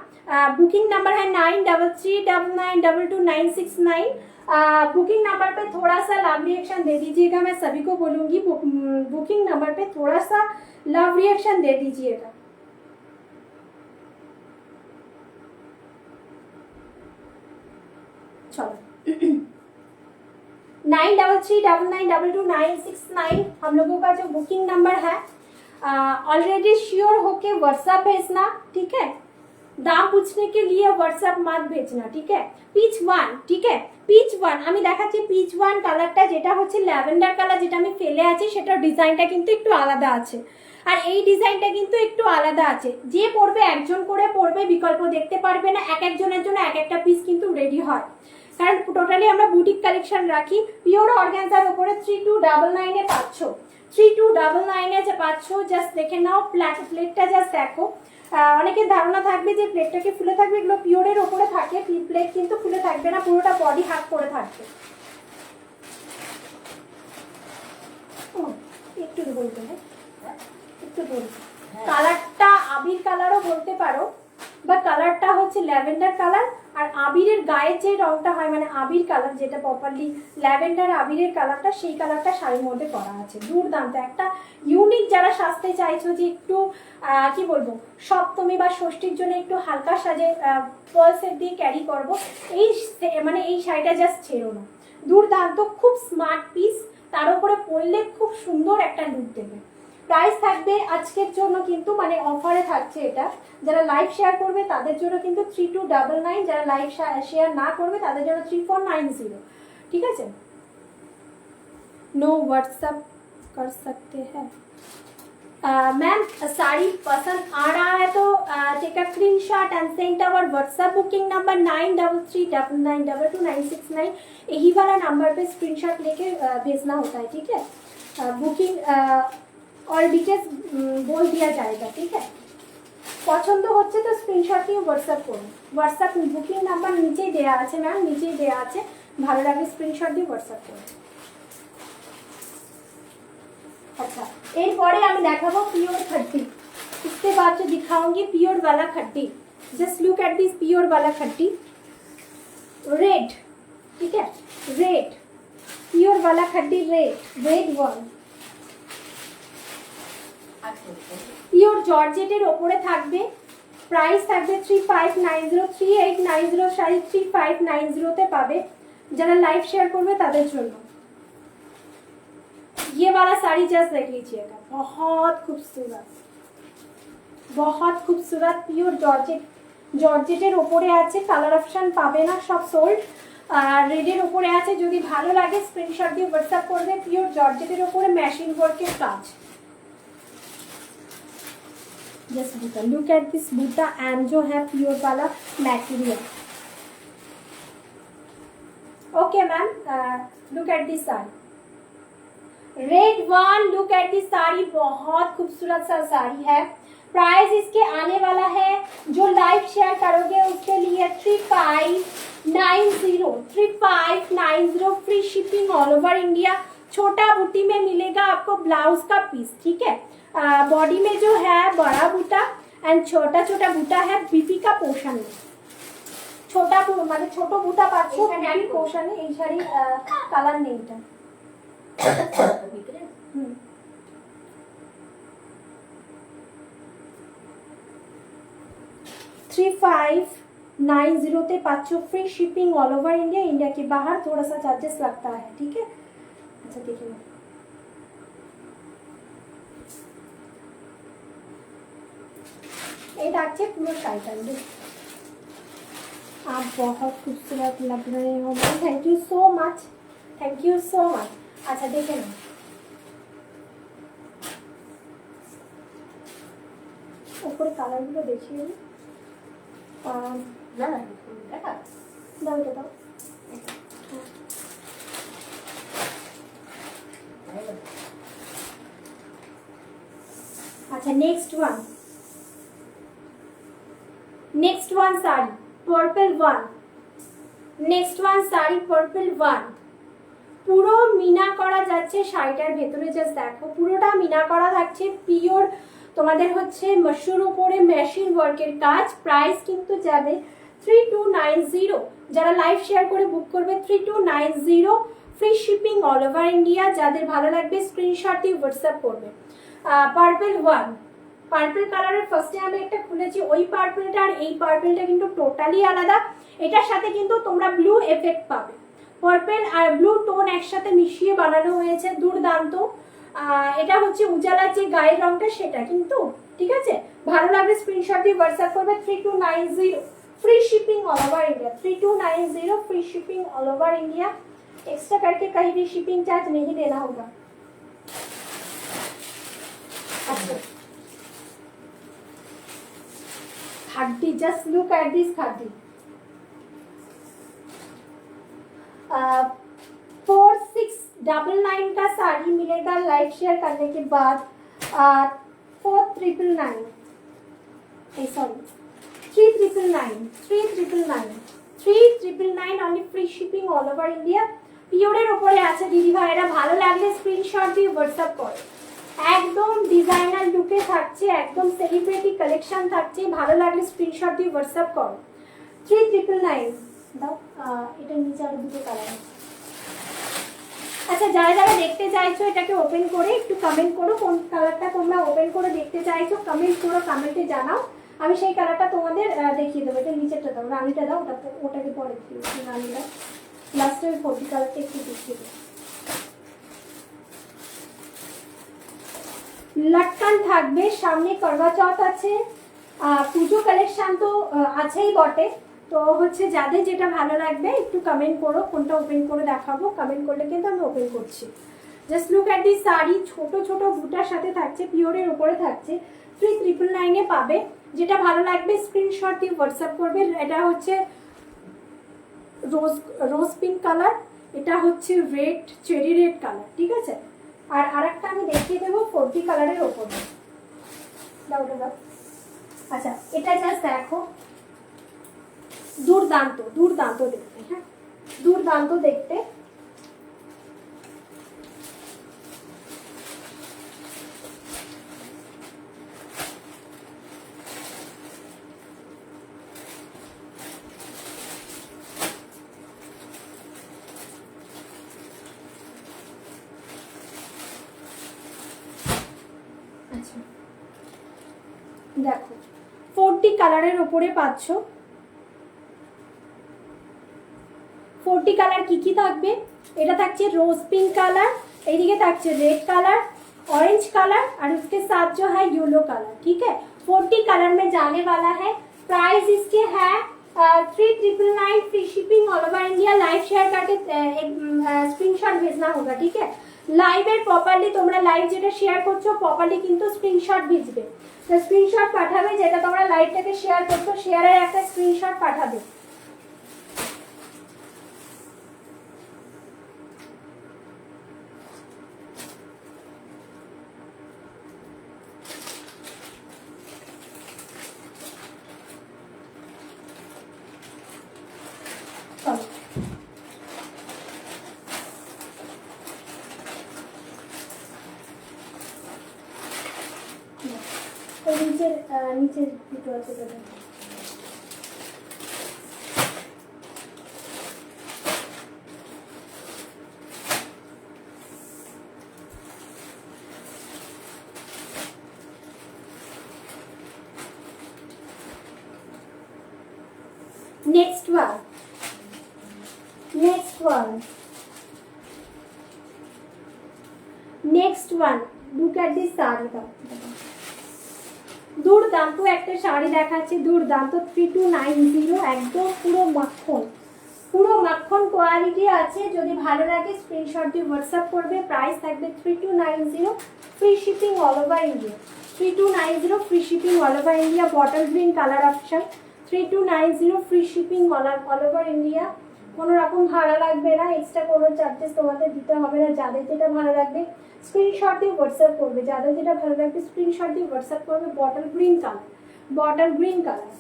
Speaker 1: बुकिंग नंबर है 9339922969। बुकिंग नंबर पे थोड़ा सा लव रिएक्शन दे दीजिएगा, मैं सभी को बोलूंगी बुकिंग नंबर पे थोड़ा सा लव रिएक्शन दे दीजिएगा। चलो 9339922969 हम लोगों का जो बुकिंग नंबर है। ऑलरेडी श्योर होके व्हाट्सएप भेजना, ठीक है। दाम पूछने के लिए व्हाट्सएप मत भेजना, ठीक है। পিচ 1, ঠিক है, পিচ 1 আমি দেখাচ্ছি। পিচ 1 কালারটা যেটা হচ্ছে ল্যাভেন্ডার কালার, যেটা আমি ফেলে আছি, সেটার ডিজাইনটা কিন্তু একটু আলাদা আছে। আর এই ডিজাইনটা কিন্তু একটু আলাদা আছে। যে পরবে একজন করে পরবে, বিকল্প দেখতে পারবে না। এক একজনের জন্য এক একটা পিস কিন্তু রেডি হয়, কারণ টোটালি আমরা বুটিক কালেকশন রাখি। পিওর অর্গানজার উপরে 3299 এ পাচ্ছ, 3299 এ যে পাচ্ছ। জাস্ট দেখে নাও, প্লেটটা জাস্ট দেখো। অনেকের ধারণা থাকবে যে প্লেটটা কি ফুলে থাকবে, এগুলো পিওরের ওপরে থাকে। প্লেট কিন্তু ফুলে থাকবে না, পুরোটা বডি হাফ করে থাকবে। একটু বলতে হয়, একটু বলতে। কালারটা আবির কালারও বলতে পারো, বা কালারটা হচ্ছে ল্যাভেন্ডার কালার। আর আবিরের গায়ের যে রংটা হয়, মানে আবির কালার, যেটা প্রপারলি ল্যাভেন্ডার আবিরের কালারটা, সেই কালারটা শাড়ির মধ্যে করা আছে। দুর্দান্ত একটা ইউনিক। যারা সাজতে চাইছো যে একটু কি বলবো, সপ্তমী বা ষষ্ঠীর জন্য একটু হালকা সাজে পার্ল সেট দিয়ে ক্যারি করবো, এই মানে এই শাড়িটা জাস্ট ছেড়ো না। দুর্দান্ত, খুব স্মার্ট পিস, তার উপরে পরলে খুব সুন্দর একটা লুক দেবে। প্রাইস থাকবে আজকের জন্য কিন্তু, মানে অফারে থাকছে এটা। যারা লাইভ শেয়ার করবে তাদের জন্য কিন্তু 3299, যারা লাইভ শেয়ার না করবে তাদের জন্য 3490, ঠিক আছে। नो व्हाट्सएप कर सकते हैं। मैम साड़ी पसंद आ रहा है तो take a screenshot and send our WhatsApp booking number 9339922969। यही वाला नंबर पे स्क्रीनशॉट लेके भेजना होता है, ठीक है। बुकिंग और डिटेल्स बोल दिया जाएगा, ठीक है। পছন্দ হচ্ছে তো স্ক্রিনশট নিয়ে হোয়াটসঅ্যাপ করুন। হোয়াটসঅ্যাপ বুকিং নাম্বার নিচেই দেওয়া আছে ম্যাম, নিচেই দেওয়া আছে। ভালো লাগলে স্ক্রিনশট দিয়ে হোয়াটসঅ্যাপ করুন। अच्छा, এরপরে আমি দেখাবো পিওর खट्टी। इसके बाद जो दिखाऊंगी पियोर वाला खट्टी। Just look at this pure वाला खट्टी, रेड, ठीक है, रेड पियोर वाला खट्टी, रेड वन। পিওর জর্জেটের ওপরে থাকবে। প্রাইস থাকবে 3590, 3890 শাড়ি 3590 তে পাবে। যারা লাইভ শেয়ার করবে তাদের জন্য ये वाला साड़ी जस्ट देख लीजिएगा, बहुत खूबसूरत, बहुत खूबसूरत। পিওর জর্জেটের ওপরে আছে। কালার অপশন পাবে না, সব সোল্ড। আর রেডের ওপরে আছে। যদি ভালো লাগে স্ক্রিনশট দিয়ে হোয়াটসঅ্যাপ করবে। পিওর জর্জেটের ওপরে মেশিন ওয়ার্কের কাজ। जस्ट बूटा, लुक एट दिस बूटा एंड जो है प्योर वाला मटेरियल। Okay ma'am, look at this sari, red one. Look at this sari, बहुत खूबसूरत सा साड़ी है। प्राइस इसके आने वाला है, जो लाइव शेयर करोगे उसके लिए 3590 free shipping all over India. छोटा बूटी में मिलेगा आपको ब्लाउज का पीस, ठीक है। बॉडी में जो है बड़ा बूटा एंड छोटा छोटा बूटा है बीपी का पोर्शन में। छोटा মানে ছোট বুটা পাচ্ছ বিপি পোর্শনে। এই শাড়ি কালার নেই এটা। 3590 তে पाচ্ছ free shipping all over India. India के बाहर थोड़ा सा चार्जेस लगता है, ठीक है। अच्छा देखिए, ये देखिए पूरा शाइटल। आप बहुत खूबसूरत लग रहे हो ma'am, thank you so much, thank you so much. अच्छा देखे ना, উপরে কালারগুলো দেখিয়ে দিই।
Speaker 2: না না দেখা
Speaker 1: দাও এটা দাও। আচ্ছা next one sari purple one. Next one sari purple one, পুরো মিনা করা যাচ্ছে শাড়িটার ভেতরে। জাস্ট দেখো পুরোটা মিনা করা থাকছে, পিওর তোমাদের হচ্ছে মশুর উপরে মেশিন ওয়ার্কের কাজ। প্রাইস কিন্তু যাবে 3290। যারা লাইভ শেয়ার করে বুক করবে 3290, free shipping all over India. যাদের ভালো লাগবে স্ক্রিনশট দিয়ে হোয়াটসঅ্যাপ করবে। পার্পল ওয়ান, পার্পল কালারের ফার্স্টে আমি একটা খুলেছি, ওই পার্পলটা আর এই পার্পলটা কিন্তু টোটালি আলাদা। এটার সাথে কিন্তু তোমরা ব্লু এফেক্ট পাবে। পার্পল আর ব্লু টোন একসাথে মিশিয়ে বানানো হয়েছে, দুর্দান্ত। এটা হচ্ছে উজালার যে গায়ের রংটা সেটা কিন্তু, ঠিক আছে। ভালো লাগলে স্ক্রিনশট দিয়ে হোয়াটসঅ্যাপ করবে 3290, free shipping all over India. 3290 free shipping all over India. Extra करके कहीं भी शिपिंग चार्ज नहीं देना होगा। अच्छा khadi, just look at this khadi. 4699 का साड़ी मिलेगा लाइव शेयर करने के बाद। 4999 sorry 3999 only, free shipping all over India. পিওরের উপরে আছে দিদি ভাইরা, ভালো লাগলে স্ক্রিনশট দিয়ে হোয়াটসঅ্যাপ করো। একদম ডিজাইনার লুকে থাকছে, একদম সেলিব্রিটি কালেকশন থাকছে। ভালো লাগলে স্ক্রিনশট দিয়ে হোয়াটসঅ্যাপ করো। 3999 দাও। এটা নিচে আরো দুটো কালার আছে। আচ্ছা যারা যারা দেখতে চাইছো এটাকে ওপেন করে একটু কমেন্ট করো, কোন কালারটা তোমরা ওপেন করে দেখতে চাইছো কমেন্ট করো, কমেন্টে জানাও। আমি সেই কালারটা তোমাদের দেখিয়ে দেবো। এটা নিচেরটা দাও, রানিটা দাও, ওটাকে পরে দিও। রানিটা লাস্টে ওই ফোর্টি কালারটা একটু দেখিয়ে দেবো। লটকান থাকবে, সামনে করবা চৌথ আছে, পুজো কালেকশন তো আছেই বটে। তো হচ্ছে যাদের যেটা ভালো লাগবে একটু কমেন্ট করো, কোনটা ওপেন করে দেখাবো। কমেন্ট করলে কিন্তু আমি ওপেন করছি। Just look at this sari, ছোট ছোট বুটার সাথে থাকছে, পিওরের উপরে থাকছে। 3999 পাবে। যেটা ভালো লাগবে স্ক্রিনশট দিয়ে হোয়াটসঅ্যাপ করবে। এটা হচ্ছে রোজ পিঙ্ক কালার, এটা হচ্ছে রেড চেরি রেড কালার, ঠিক আছে। আর আরেকটা আমি দেখিয়ে দেবো 40 কালারের ওপরে। দাও দাও। আচ্ছা এটা জাস্ট দেখো, দুর্দান্ত দুর্দান্ত দেখতে। হ্যাঁ দুর্দান্ত দেখতে। দেখো 40 কালারের উপরে পাচ্ছ। 40 কালার কি কি থাকবে? এটা থাকছে रोज पिंक कलर, এইদিকে থাকছে रेड कलर, ऑरेंज कलर और उसके साथ जो है येलो कलर, ठीक है। 40 कलर में जाने वाला है। प्राइस इसके है 3999, free shipping all over India. Live share करके एक स्क्रीनशॉट भेजना होगा, ठीक है। লাইভের প্রপারলি তোমরা লাইভ যেটা শেয়ার করছো প্রপারলি কিন্তু স্ক্রিনশট ভিজবে। তো স্ক্রিনশট পাঠাবে, যেটা তোমরা লাইভটাকে শেয়ার করছো শেয়ারের একটা স্ক্রিনশট পাঠাবে। নিচের দুটো আছে দাদা। Next one. Look at this saree. দুর্দান্ত একটা শাড়ি দেখাচ্ছি, দুর্দান্ত 3290, একদম পুরো মাখন কোয়ালিটি আছে। যদি ভালো লাগে স্ক্রিনশট দিয়ে হোয়াটসঅ্যাপ করবে। প্রাইস থাকবে 3290, free shipping all over India. 3290 free shipping all over India, bottle green colour option 3290 free shipping all over India. কোনো রকম ভাড়া লাগবে না, এক্সট্রা কোনো চার্জেস তোমাদের দিতে হবে না। যাদের যেটা ভালো লাগবে স্ক্রিনশট দিয়ে হোয়াটসঅ্যাপ করবে, যাদের যেটা ভালো লাগবে স্ক্রিনশট দিয়ে হোয়াটসঅ্যাপ করবে। Bottle green colour, bottle green colour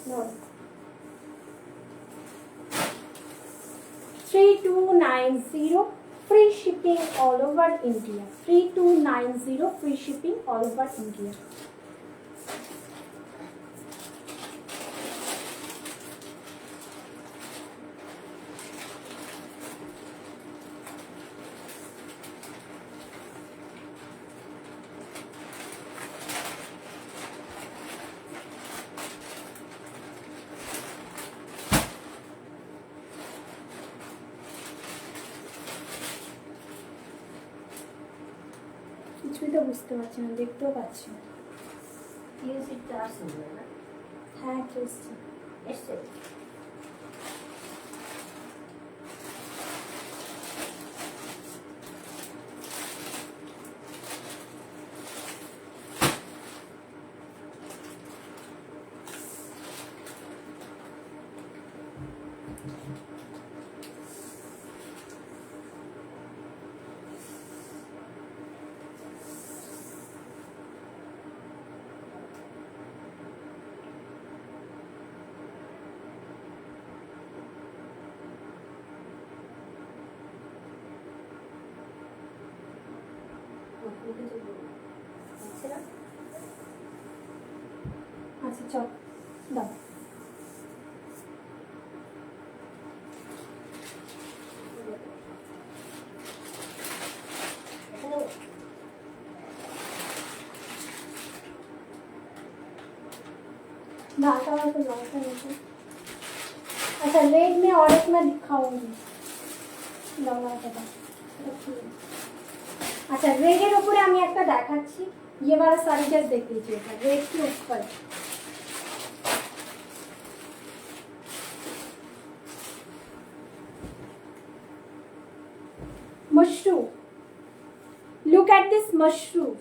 Speaker 1: 3290 free shipping all over India, 3290 free shipping all over India। কিছুই তো বুঝতে পারছি না, দেখতেও পাচ্ছি না।
Speaker 2: টিউসিটটা আসবে না,
Speaker 1: হ্যাঁ এসছে।
Speaker 2: এসছে।
Speaker 1: আচ্ছা চল দাও। अच्छा रेड में और एक मैं दिखाऊंगी। अच्छा रेडের উপরে আমি একটা দেখাচ্ছি, ये वाला साड़ी जस्ट देख लीजिएगा, रेड के ऊपर mushroom. Look at this mushroom,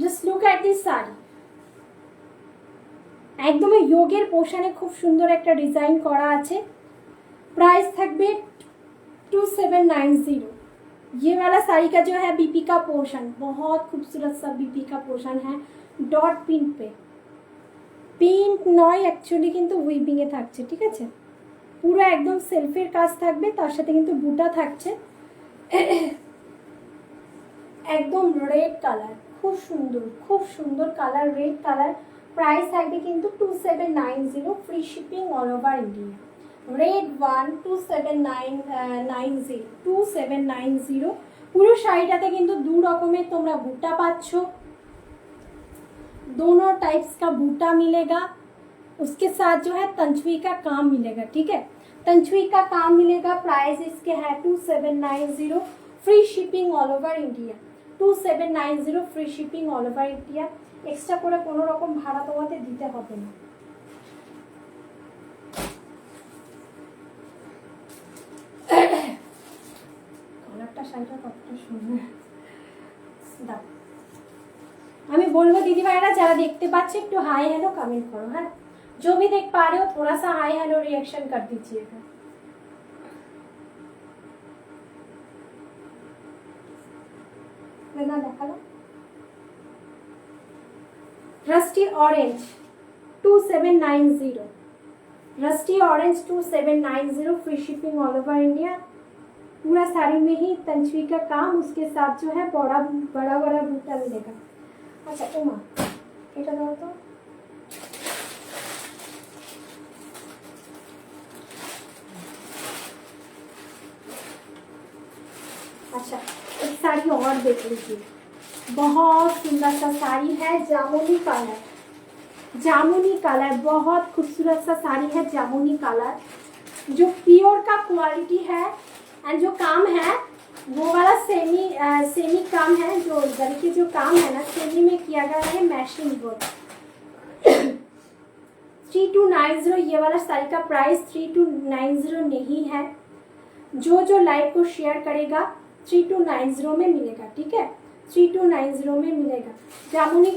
Speaker 1: just look at this sari. একদম যোগের পোশানে খুব সুন্দর একটা ডিজাইন করা আছে। प्राइस থাকবে 2790। ये वाला साड़ी का जो है बीपी का पोर्शन बहुत खूबसूरत सा बीपी का पोर्शन है, डॉट प्रिंट पे। প্রিন্ট নয় অ্যাকচুয়ালি, কিন্তু উইভিং এ থাকছে, ঠিক আছে। পুরো একদম সেলফের কাজ থাকবে, তার সাথে কিন্তু বুটা থাকছে। একদম রেড কালার, খুব সুন্দর কালার, রেড কালার। প্রাইস থাকবে কিন্তু 2790 free shipping all over India. Red 1 2790 পুরো শাড়িটাতে কিন্তু দু রকমের তোমরা বুটা পাচ্ছ, दोनों टाइप्स का बूटा मिलेगा। उसके साथ जो है तंचवी का काम मिलेगा, ठीक है, तंचवी का काम मिलेगा। प्राइस इसके है 2790 free shipping all over India, 2790 free shipping all over India. Extra করে কোনো রকম ভাড়া তোমাদের দিতে হবে না। কালারটা শাড়িটা কতটা সুন্দর দাও। আমি বলবো दीदी भाईरा যারা দেখতে পাচ্ছে একটু हाई हेलो कमेंट करो, है जो भी देख पा रहे हो थोड़ा सा हाई हेलो रिएक्शन कर दीजिएगा। मैं ना देखा ना rusty orange 2790, rusty orange 2790 free shipping all over India. पूरा साड़ी में ही तंचवी का काम, उसके साथ जो है बड़ा बड़ा बूटा मिलेगा। अच्छा उमा এটা দাও তো। अच्छा एक साड़ी और देख लीजिए, बहुत सुंदर सा साड़ी है, जामुनी कलर, जामुनी कलर, बहुत खूबसूरत सा साड़ी है, जामुनी कलर। जो प्योर का क्वालिटी है एंड जो काम है वो वाला सेमी काम है, जो इधर के जो काम है ना सेमी में किया गया है, मैशिंग वर्क। 3290 ये वाला साड़ी का प्राइस 3290 नहीं है। जो लाइव को शेयर करेगा 3290 में मिलेगा, ठीक है, 3290 में मिलेगा। जामुनी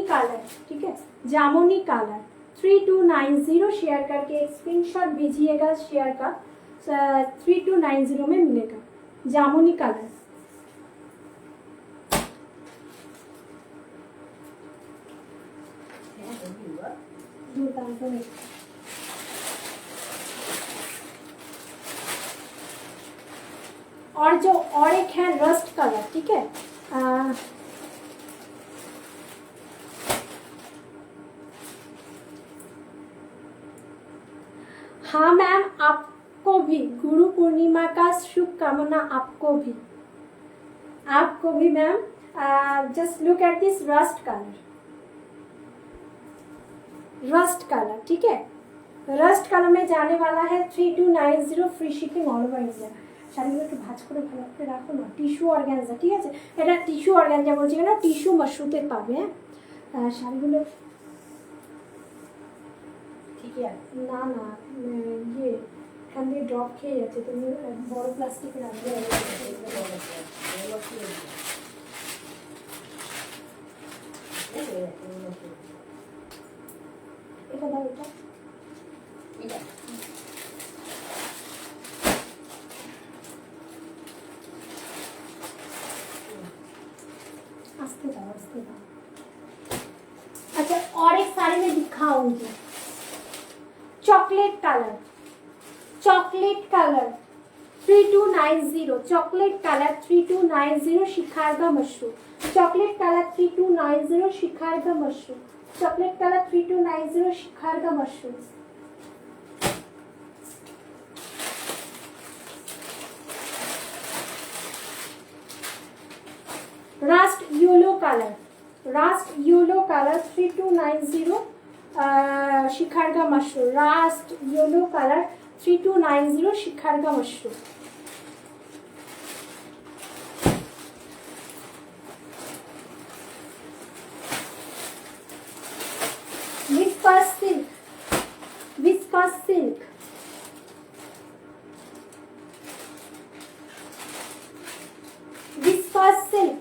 Speaker 1: कलर, ठीक है, जामुनी कलर 3290 शेयर करके एक स्क्रीनशॉट भेजिएगा शेयर का, 3290 में मिलेगा जामुनी कलर। और एक है रस्ट कलर, ठीक है, हाँ मैम, आपको भी गुरु पूर्णिमा का शुभकामना, आपको भी ma'am. Just look at this rust colour, ठीक है, रस्ट कलर में जाने वाला है 3290 free shipping all over India. শাড়িগুলো একটু ভাঁজ করে ভালো করে রাখো না, টিস্যু অর্গানজা, ঠিক আছে, এটা টিস্যু অর্গানজা বলছি না, টিস্যু মাশরুতে পাবে। হ্যাঁ শাড়িগুলো ঠিকই আছে, না ইয়ে এখান দিয়ে ড্রপ খেয়ে যাচ্ছে, তুমি বড় প্লাস্টিকে রাখবে। এটা দাও, এটা अच्छा, और एक साड़ी में दिखाऊंगी चॉकलेट कलर 3290, चॉकलेट कलर 3290 शिखारगा मशरूम, चॉकलेट कलर 3290 शिखारगा मशरूम, चॉकलेट कलर 3290 शिखारगा मशरूम। रास्ट येलो कलर 3290 शिखारगा मशरूम, रास्ट येलो कलर 3290 शिखारगा mushroom. Viscose silk, viscose silk, viscose silk,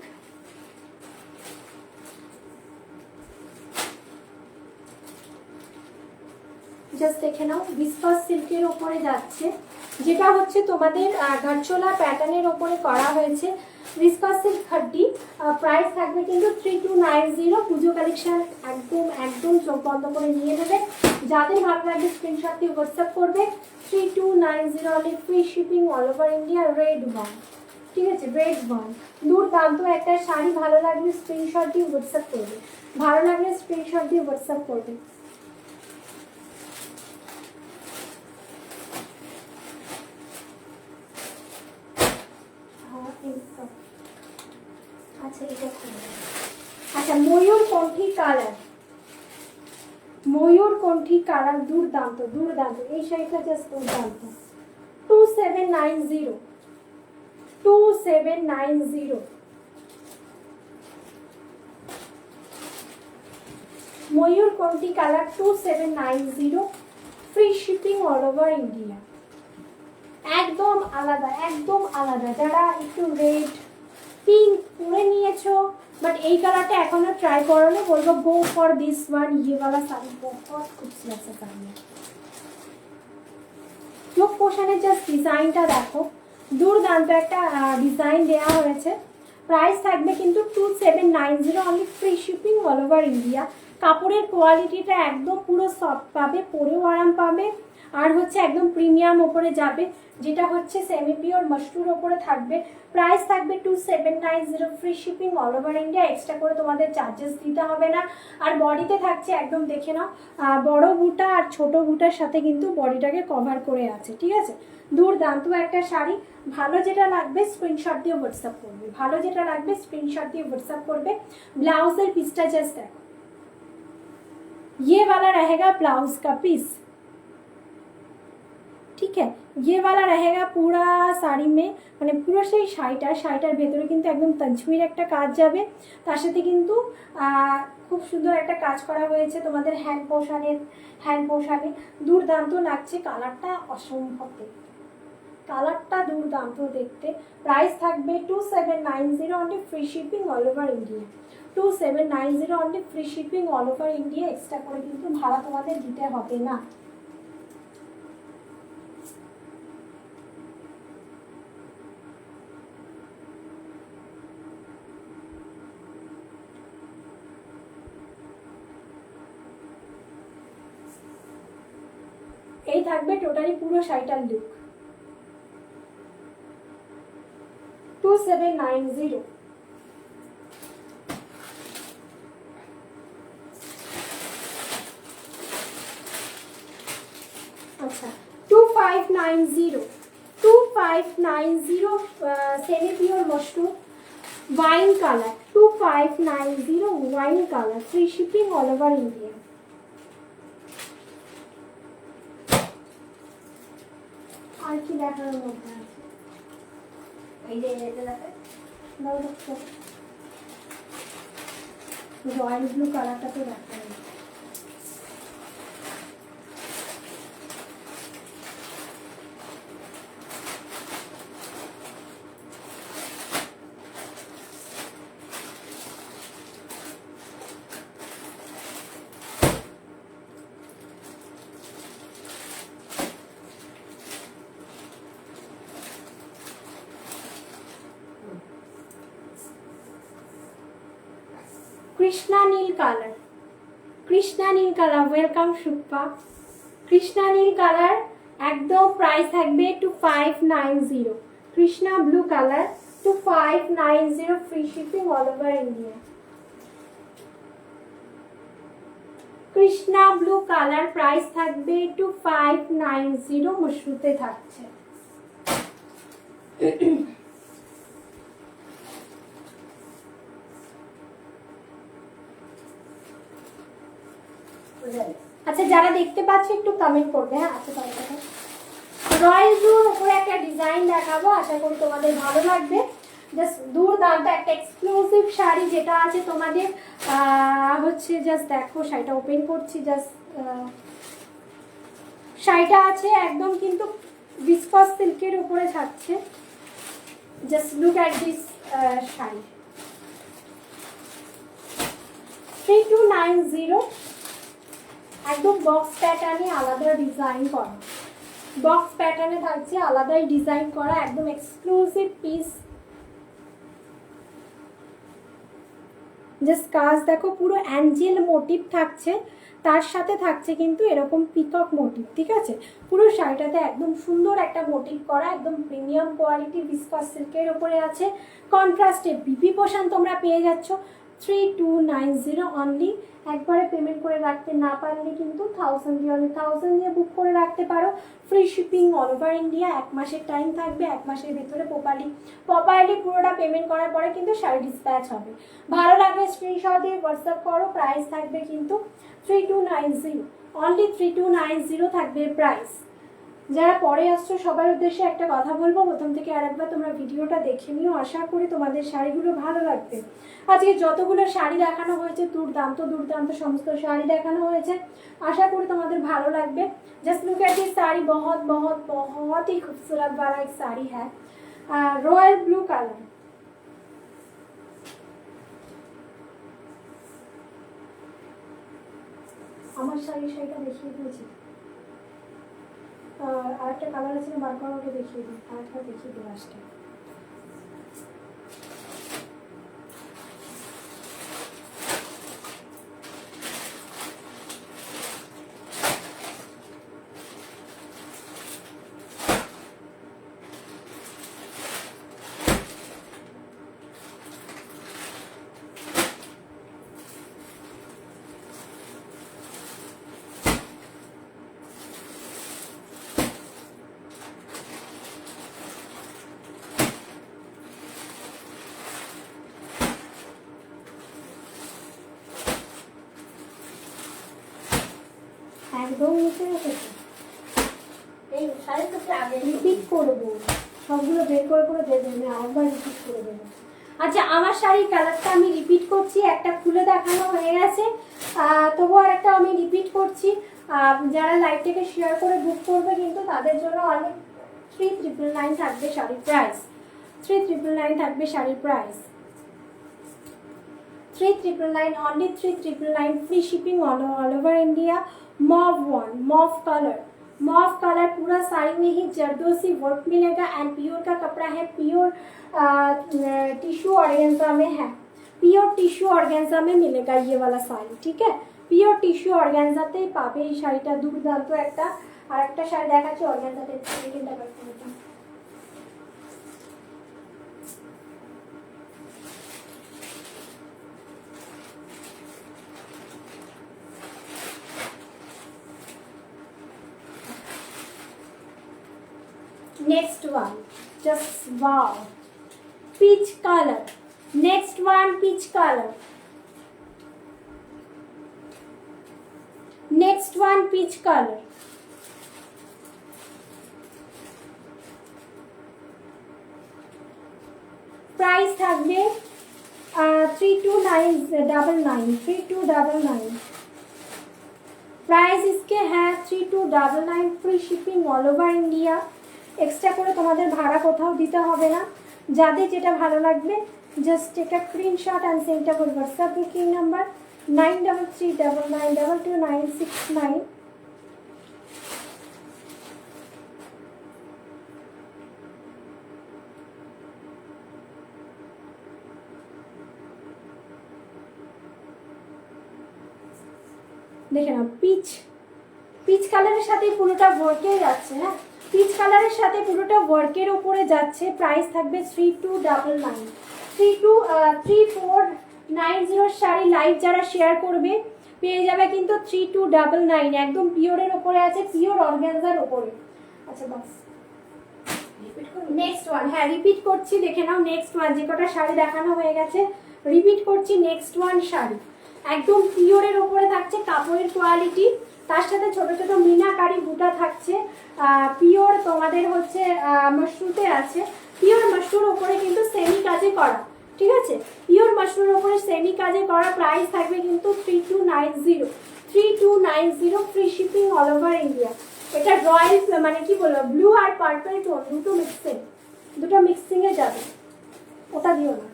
Speaker 1: just দেখে নাও, ভিসকাস সিল্কের ওপরে যাচ্ছে, যেটা হচ্ছে তোমাদের গারচোলা প্যাটার্নের ওপরে করা হয়েছে। ভিসকাস সিল্ক 30, প্রাইস থাকবে কিন্তু 3290। পুজো কালেকশন একদম চোখ বন্ধ করে নিয়ে নেবে। যাদের ভালো লাগবে স্ক্রিনশট দিয়ে হোয়াটসঅ্যাপ করবে। 3290 only, free shipping all over India. Red one, ঠিক আছে, রেড ওয়ান দুর্দান্ত একটা শাড়ি। ভালো লাগলে স্ক্রিনশট দিয়ে হোয়াটসঅ্যাপ করবে, আচ্ছা এটা খুলে, আচ্ছা ময়ূরকণ্ঠী কালার দুর্দান্ত, এই শাড়িটা জাস্ট দুর্দান্ত। 2790 ময়ূরকণ্ঠী colour 2790, free shipping all over India. একদম আলাদা, যারা একটু রেড পিঙ্ক পরে নিয়েছো बट এই কালারটা এখনো ট্রাই করোনি, বলবো গো ফর দিস ওয়ান। ये वाला साड़ी बहुत खूबसूरत सा साड़ी है। চোখ পোষণের জাস্ট ডিজাইনটা দেখো, দুর্দান্ত একটা ডিজাইন দেওয়া হয়েছে। প্রাইস থাকবে কিন্তু 2790 only, free shipping all over India. কাপড়ের কোয়ালিটিটা একদম পুরো সফট পাবে, পরেও আরাম পাবে, আর হচ্ছে একদম প্রিমিয়াম ওপরে যাবে, যেটা হচ্ছে সেমি পিওর মাশরুর ওপরে থাকবে। প্রাইস থাকবে 2790, free shipping all over India. Extra করে তোমাদের চার্জেস দিতে হবে না। আর বডিতে থাকছে একদম দেখে নাও, বড় বুটা আর ছোট বুটার সাথে কিন্তু বডিটাকে কভার করে আছে, ঠিক আছে। দুর্দান্ত একটা শাড়ি। ভালো যেটা লাগবে স্ক্রিনশট দিয়ে হোয়াটসঅ্যাপ করবে, ব্লাউজের পিসটা জাস্ট দেখো, ये वाला रहेगा ब्लाउज का पीस, ठीक है। ये वाला रहेगा पूरा শাড়ি में, মানে পুরো সেই শাড়িটার ভেতরে কিন্তু একদম তঞ্চমির একটা কাজ যাবে, তার সাথে কিন্তু খুব সুন্দর একটা কাজ করা হয়েছে তোমাদের হ্যান্ড পোশানে দুর্দান্ত লাগছে। কালারটা অসম্ভব দেখতে, কালারটা দুর্দান্ত দেখতে। প্রাইস থাকবে 2790 only, free shipping all over India. 2790 only, free shipping all over India. Extra করে কিন্তু ভাড়া তোমাদের দিতে হবে না। এই থাকবে টোটালি পুরো শাড়িটার লুক। 2790। আচ্ছা 2590 semi pure mushroom wine colour, 2590 wine colour, free shipping all over India. আর কি দেখানোর মধ্যে আছে?
Speaker 2: এই যে এটা দেখো,
Speaker 1: রয়্যাল ব্লু কালারটা তো দেখা যায়। কৃষ্ণা নীল কালার, কৃষ্ণা নীল কালার, ওয়েলকাম সুপ্পা। কৃষ্ণা নীল কালার একদম প্রাইস থাকবে 2590। Krishna blue colour 2590, free shipping all over India. Krishna blue colour price থাকবে 2590, মশরুতে থাকছে। আচ্ছা যারা দেখতে পাচ্ছে একটু কমেন্ট করবে। হ্যাঁ আচ্ছা রয়্যাল ব্লুর উপরে একটা ডিজাইন দেখাবো, আশা করি তোমাদের ভালো লাগবে। জাস্ট দুর্দান্ত একটা এক্সক্লুসিভ শাড়ি যেটা আছে তোমাদের হচ্ছে, জাস্ট দেখো শাড়িটা ওপেন করছি। জাস্ট শাড়িটা আছে একদম কিন্তু ভিসকস সিল্কের উপরে থাকছে। Just look at this sari. 3290, একদম বক্স প্যাটার্নে আলাদা ডিজাইন করা, বক্স প্যাটার্নে থাকছে আলাদাই ডিজাইন করা, একদম এক্সক্লুসিভ পিস। জাস্ট কাজ দেখো, পুরো অ্যাঞ্জেল মোটিভ থাকছে, তার সাথে থাকছে কিন্তু এরকম পিকক মোটিভ। ঠিক আছে, পুরো শাড়িটাতে একদম সুন্দর একটা মোটিভ করা, একদম প্রিমিয়াম কোয়ালিটি ভিসকস সিল্কের উপরে আছে। কন্ট্রাস্টে বিপি পোশান তোমরা পেয়ে যাচ্ছ 3290 অনলি। একবারে পেমেন্ট করে রাখতে না পারলে কিন্তু 1000 দিয়ে বুক করে রাখতে পারো। Free shipping all over India. 1 মাসের টাইম থাকবে, 1 মাসের ভিতরে প্রপারলি পুরোটা পেমেন্ট করার পরে কিন্তু শাড়ি ডিসপ্যাচ হবে। ভালো লাগলে স্ক্রিনশট দিয়ে হোয়াটসঅ্যাপ করো। প্রাইস থাকবে কিন্তু 3290 অনলি, 3290 থাকবে প্রাইস। যারা পরে আসছো সবার উদ্দেশ্যে একটা কথা বলবো, প্রথম থেকে আরেকবার তোমরা ভিডিওটা দেখে নিও, আশা করি তোমাদের শাড়িগুলো ভালো লাগবে। আজকে যতগুলো শাড়ি দেখানো হয়েছে দুর্দান্ত দুর্দান্ত সমস্ত শাড়ি দেখানো হয়েছে, আশা করি তোমাদের ভালো লাগবে। Just look at this sari, बहुत बहुत बहुत ही खूबसूरत वाला एक साड़ी है, रॉयल ब्लू कलर। আমার শাড়িটা দেখিয়ে দিয়েছি, আরেকটা কালার আছে না, বার করা, ওটা দেখিয়ে দিই, আরেকটা দেখিয়ে দিই লাস্টে। একদম নিচে রেখেছে,
Speaker 2: এই শাড়ি তো লাগে
Speaker 1: রিপিট করবো, সবগুলো বের করে করে দেবে, আমি আরেকবার রিপিট করে দেবো। আচ্ছা, আমার শাড়ির কালারটা আমি রিপিট করছি, একটা খুলে দেখানো হয়ে গেছে, তবুও আর একটা আমি রিপিট করছি। যারা লাইভটাকে শেয়ার করে বুক করবে কিন্তু তাদের জন্য অনেক 3999 থাকবে শাড়ির প্রাইস, 3999 থাকবে শাড়ির price, 3999, only 3999, free shipping all over India। Mauve one, mauve colour पूरा साड़ी में ही जरदोसी वर्क मिलेगा एंड प्योर का कपड़ा है, प्योर टिश्यू ऑर्गेन्जा में है, प्योर टिश्यू ऑर्गेन्जा में मिलेगा ये वाला साड़ी, ठीक है। प्योर टिश्यू ऑर्गेन्जाতেই পাবে এই শাড়িটা, দুর্দান্ত একটা। আর একটা শাড়ি দেখাচ্ছি অর্গানজাতে, চিন্তা করতে হবে। Next one, just wow, peach color. Next one, peach color. Next one, peach color. Price থাকবে 3299, 3299। प्राइस इसके है 3299, free shipping all over India. Extra করে তোমাদের ভাড়া কোথাও দিতে হবে না। যাদের যেটা ভালো লাগবে just take a screenshot and send our WhatsApp booking number 9339922969। দেখে নাও, পিচ কালারের সাথে পুরোটা ওয়ার্কে যাচ্ছে। হ্যাঁ, পিচ কালারের সাথে পুরোটা ওয়ার্কের উপরে যাচ্ছে। প্রাইস থাকবে 3299, 3490 শাড়ি লাইভ যারা শেয়ার করবে পেয়ে যাবে কিন্তু 3299, একদম পিওরের উপরে আছে, পিওর অর্গানজার উপরে। আচ্ছা বাস, নেক্সট ওয়ান, হ্যাঁ রিপিট করছি, দেখে নাও নেক্সট ওয়ান। যে কটা শাড়ি দেখানো হয়ে গেছে রিপিট করছি, নেক্সট ওয়ান শাড়ি একদম পিওরের উপরে থাকছে, কাপড়ের কোয়ালিটি, তার সাথে ছোট ছোট মিনাকারি বুটা থাকছে, পিওর তোমাদের হচ্ছে মাশরুতে আছে, পিওর মাশরুর উপরে কিন্তু সেমি কাজে করা, ঠিক আছে, পিওর মাশরুর উপরে সেমি কাজে করা। প্রাইস থাকবে কিন্তু 3290, 3290, free shipping all over India. এটা রয়্যাল মানে কি বলবো, ব্লু আর পার্পল টোন, দুটো মিক্সিং এ যাবে। ওটা দিও না,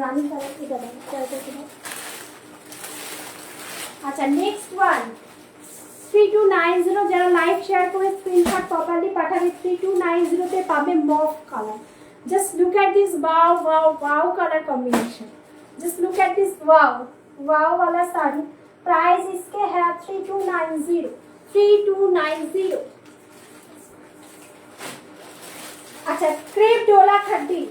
Speaker 1: রানী কালার, এটা দাও। আচ্ছা, নেক্সট ওয়ান 3290, যারা লাইভ শেয়ার করে স্ক্রিনশট প্রপারলি পাঠাবে 3290 তে পাবে mauve colour. Just look at this wow wow wow colour combination, just look at this wow wow वाला साड़ी। प्राइस इसके है 3290, 3290। अच्छा, क्रेप डोला खड्डी,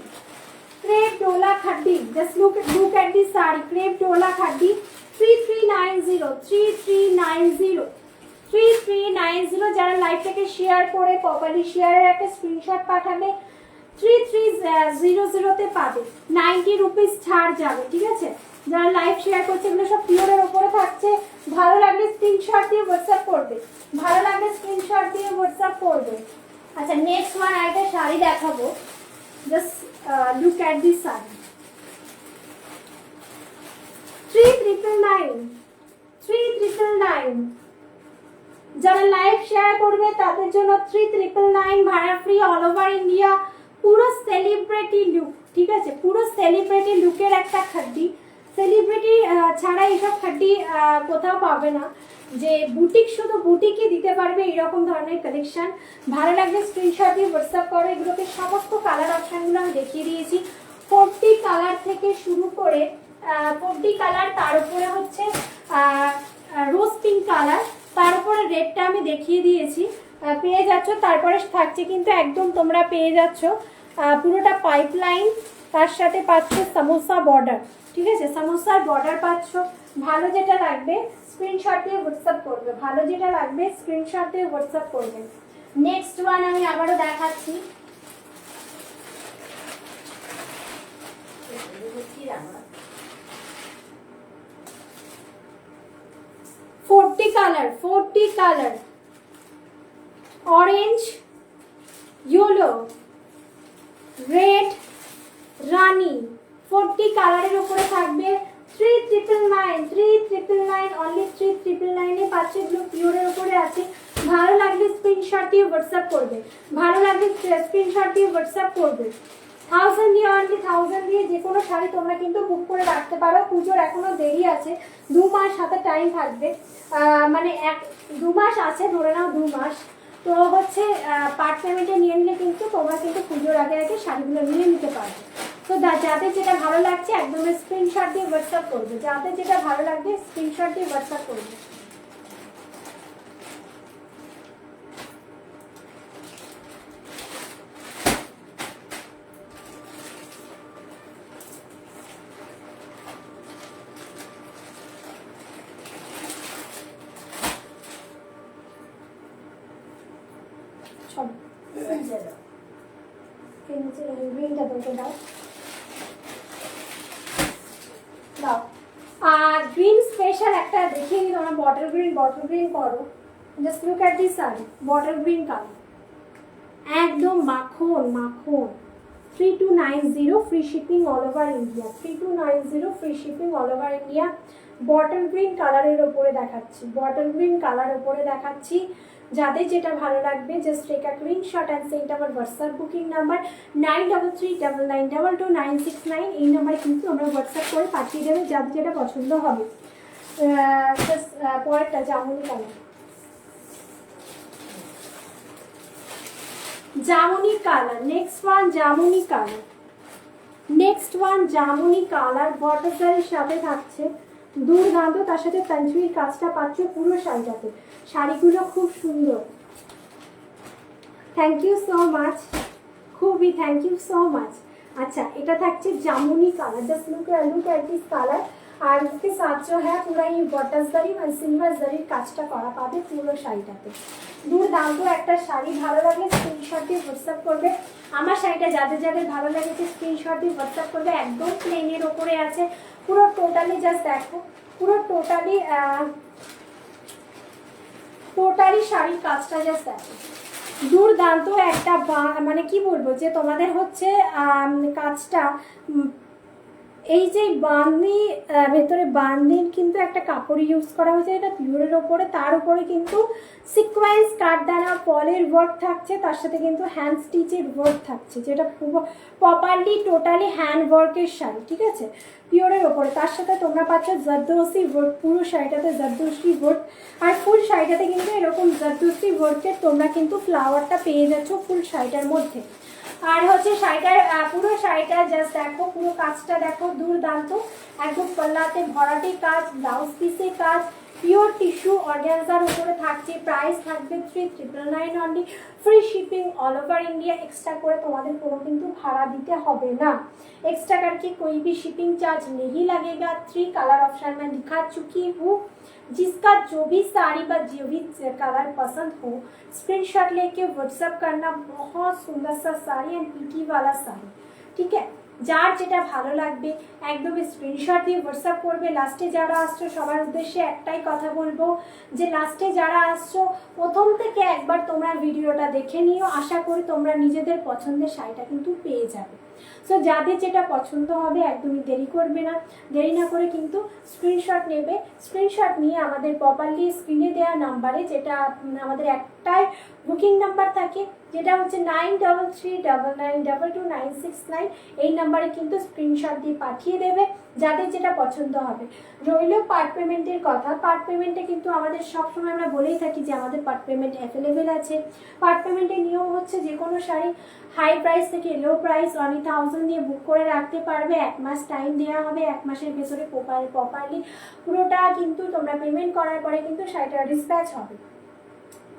Speaker 1: just look at this sari, crepe डोला खड्डी 3390, 3390, 3390। যারা লাইভটাকে শেয়ার করে প্রপারলি শেয়ারের একটা স্ক্রিনশট পাঠাবে 3300 তে পাবে, 90 রুপিস ছাড় যাবে, ঠিক আছে। যারা লাইভ শেয়ার করছে এগুলো সব পিওরের উপরে থাকছে। ভালো লাগলে স্ক্রিনশট দিয়ে হোয়াটসঅ্যাপ করবে, আচ্ছা, নেক্সট ওয়ান আরেকটা শাড়ি দেখাবো, just look at this sari 3999। যারা লাইভ শেয়ার করবে তাদের জন্য 3999, ভাড়া ফ্রি অল ওভার ইন্ডিয়া। পুরো সেলিব্রিটি লুক, ঠিক আছে, পুরো সেলিব্রিটি লুকের একটা খাড্ডি। সেলিব্রিটি ছাড়া এইসব খাড্ডি কোথাও পাবে না, যে বুটিক শুধু বুটিকই দিতে পারবে এরকম ধরনের কালেকশন। ভালো লাগলে স্ক্রিনশট দিয়ে হোয়াটসঅ্যাপ করো। এগুলোকে সমস্ত কালার অপশানগুলো আমি দেখিয়ে দিয়েছি, 40 কালার থেকে শুরু করে 40 কালার, তার উপরে হচ্ছে রোজ পিঙ্ক কালার, তার উপরে রেডটা আমি দেখিয়ে দিয়েছি, পেয়ে যাচ্ছ। তারপরে থাকছে কিন্তু একদম তোমরা পেয়ে যাচ্ছ পুরোটা পাইপলাইন, তার সাথে পাচ্ছ সামোসা বর্ডার, ঠিক আছে, সামোসার বর্ডার পাচ্ছ। ভালো যেটা লাগবে স্ক্রিনশট দিয়ে হোয়াটসঅ্যাপ করবে, নেক্সট ওয়ান আমি আবারও দেখাচ্ছি। 40 কালার, অরেঞ্জ, ইয়েলো, রেড, রানি 40 কালারের উপরে থাকবে। 3,999 অনলি 3,999 পাচ্ছে। এগুলো পিওরের উপরে আছে। ভালো লাগলে স্ক্রিনশট দিয়ে হোয়াটসঅ্যাপ করবে, ভালো লাগলে স্ক্রিনশট দিয়ে হোয়াটসঅ্যাপ করবে। 1000 দিয়ে অনলি 1000 দিয়ে যে কোনো শাড়ি তোমরা কিন্তু বুক করে রাখতে পারো। পুজোর এখনো দেরি আছে, 2 মাস হাতে টাইম থাকবে, মানে 2 মাস আছে, ধরে নাও 2 মাস। তো হচ্ছে পার্ট পেমেন্টে নিয়ে নিলে কিন্তু তোমরা কিন্তু পুজোর আগে আগে শাড়িগুলো নিয়ে নিতে পারবে। তো যাদের যেটা ভালো লাগছে একদম স্ক্রিনশট দিয়ে হোয়াটসঅ্যাপ করবে, যাদের যেটা ভালো লাগবে স্ক্রিনশট দিয়ে হোয়াটসঅ্যাপ করবে। গ্রিনটা বলতে দাও, দাও। আর গ্রিন স্পেশাল একটা দেখিয়ে দিই তোমরা, বটল গ্রিন করো। Just look at this sari, bottle green colour, একদম মাখন মাখন। 3290 free shipping all over India, 3290 free shipping all over India. Bottle green কালারের ওপরে দেখাচ্ছি, বটল গ্রিন কালার ওপরে দেখাচ্ছি। যাদের যেটা ভালো লাগবে just take a screenshot and send আমার হোয়াটসঅ্যাপ বুকিং নাম্বার 9339922969। এই নাম্বারে কিন্তু আমরা হোয়াটসঅ্যাপ করে পাঠিয়ে দেবে যাদের যেটা পছন্দ হবে। পরেরটা জামুনি কালার, জামুনি কালার, নেক্সট ওয়ান জামুনি কালার, নেক্সট ওয়ান জামুনি কালার বটলটার সাথে থাকছে দুর্দান্ত, তার সাথে পাঞ্চুরির কাজটা পাচ্ছ পুরো শাড়িটাতে। শাড়িগুলো খুব সুন্দর, থ্যাংক ইউ সো মাচ, খুবই থ্যাংক ইউ সো মাচ। अच्छा এটা থাকছে জামুনি colour, just look at this colour. আর इसके साथ जो है पूरा ये बटन जरी और सिल्वर जरी কাজটা করা পাবে পুরো শাড়িটাতে। দুর্দান্ত একটা শাড়ি, ভালো লাগলে স্ক্রিনশট দিয়ে হোয়াটসঅ্যাপ করবে। আমার শাড়িটা যাদের যাদের ভালো লেগেছে স্ক্রিনশট দিয়ে হোয়াটসঅ্যাপ করবে। একদম প্লেনের ওপরে আছে, পুরো টোটালি জাস্ট দেখো, পুরো টোটালি শাড়ির কাজটা জাস্ট দেখো, দুর্দান্ত একটা। মানে কি বলবো যে তোমাদের হচ্ছে কাজটা, এই যে বাঁধনি ভেতরে বাঁধনির কিন্তু একটা কাপড় ইউজ করা হয়েছে, এটা পিওরের ওপরে, তার উপরে কিন্তু সিকোয়েন্স কাঠদানা পলের ওয়ার্ক থাকছে, তার সাথে কিন্তু হ্যান্ড স্টিচের ওয়ার্ক থাকছে, যেটা প্রপারলি টোটালি হ্যান্ড ওয়ার্কের শাড়ি, ঠিক আছে, পিওরের ওপরে। তার সাথে তোমরা পাচ্ছ জারদোসি ওয়ার্ক, পুরো শাড়িটাতে জারদোসি ওয়ার্ক। আর ফুল শাড়িটাতে কিন্তু এরকম জারদোসি ওয়ার্কের তোমরা কিন্তু ফ্লাওয়ারটা পেয়ে যাচ্ছ ফুল শাড়িটার মধ্যে। আর হচ্ছে শাড়িটার পুরো শাড়িটা জাস্ট দেখো, পুরো কাজটা দেখো, দুর্দান্ত একদম পাল্লাতে ভরাটি কাজ, ব্লাউজ পিসে কাজ, পিওর টিস্যু অর্গানজার উপরে থাকছে। প্রাইস থাকবে 3,999 only, free shipping all over India. Extra করে তোমাদের কোনো কিন্তু ভাড়া দিতে হবে না, एक्स्ट्रा करके कोई भी शिपिंग चार्ज नहीं लगेगा। 3 कलर ऑप्शन में दिखा चुकी हूँ, जिसका जो भी साड़ी বা जो भी कलर पसंद हो स्क्रीनशॉट लेके व्हाट्सएप करना। बहुत सुंदर सा साड़ी एंड पीटी वाला साड़ी, ठीक है। যার যেটা ভালো লাগবে একদম স্ক্রিনশট দিয়ে হোয়াটসঅ্যাপ করবে। লাস্টে যারা আসছো সবার উদ্দেশ্যে একটাই কথা বলবো যে লাস্টে যারা আসছো প্রথম থেকে একবার তোমরা ভিডিওটা দেখে নিও, আশা করি তোমরা নিজেদের পছন্দের শাড়িটা কিন্তু পেয়ে যাবে। সো যাদের যেটা পছন্দ হবে একদমই দেরি করবে না, দেরি না করে কিন্তু স্ক্রিনশট নেবে। স্ক্রিনশট নিয়ে আমাদের প্রপারলি স্ক্রিনে দেওয়া নাম্বারে, যেটা আমাদের একটাই বুকিং নাম্বার থাকে, যেটা হচ্ছে 9339922969, এই নাম্বারে কিন্তু স্ক্রিনশট দিয়ে পাঠিয়ে দেবে যাদের যেটা পছন্দ হবে। রইল পার্ট পেমেন্টের কথা, পার্ট পেমেন্টে কিন্তু আমাদের সবসময় আমরা বলেই থাকি যে আমাদের পার্ট পেমেন্ট অ্যাভেলেবেল আছে। পার্ট পেমেন্টের নিয়ম হচ্ছে যে কোনো শাড়ি হাই প্রাইস থেকে লো প্রাইস অনলি 1000 দিয়ে বুক করে রাখতে পারবে। 1 মাস টাইম দেওয়া হবে, 1 মাসের ভেতরে প্রপারলি পুরোটা কিন্তু তোমরা পেমেন্ট করার পরে কিন্তু শাড়িটা ডিসপ্যাচ হবে,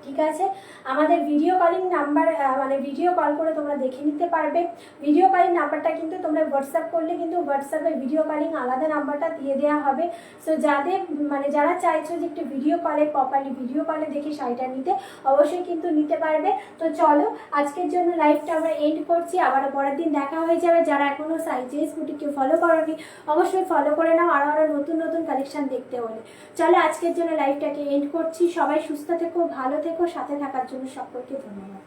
Speaker 1: ঠিক আছে। আমাদের ভিডিও কলিং নাম্বার, মানে ভিডিও কল করে তোমরা দেখে নিতে পারবে। ভিডিও কলিং নাম্বারটা কিন্তু তোমরা হোয়াটসঅ্যাপ করলে কিন্তু হোয়াটসঅ্যাপে ভিডিও কলিং আলাদা নাম্বারটা দিয়ে দেওয়া হবে। সো যাদের মানে যারা চাইছো যে একটু ভিডিও কলে প্রপারলি ভিডিও কলে দেখে শাড়িটা নিতে, অবশ্যই কিন্তু নিতে পারবে। তো চলো আজকের জন্য লাইভটা আমরা এন্ড করছি, আবারও পরের দিন দেখা হয়ে যাবে। যারা এখনও সাইজেস বুটিককে ফলো করোনি অবশ্যই ফলো করে নাও আরও নতুন নতুন কালেকশন দেখতে হলে। চলো আজকের জন্য লাইভটাকে এন্ড করছি। সবাই সুস্থ থেকো, ভালো থেকো, সাথে থাকার জন্য সকলকে ধন্যবাদ।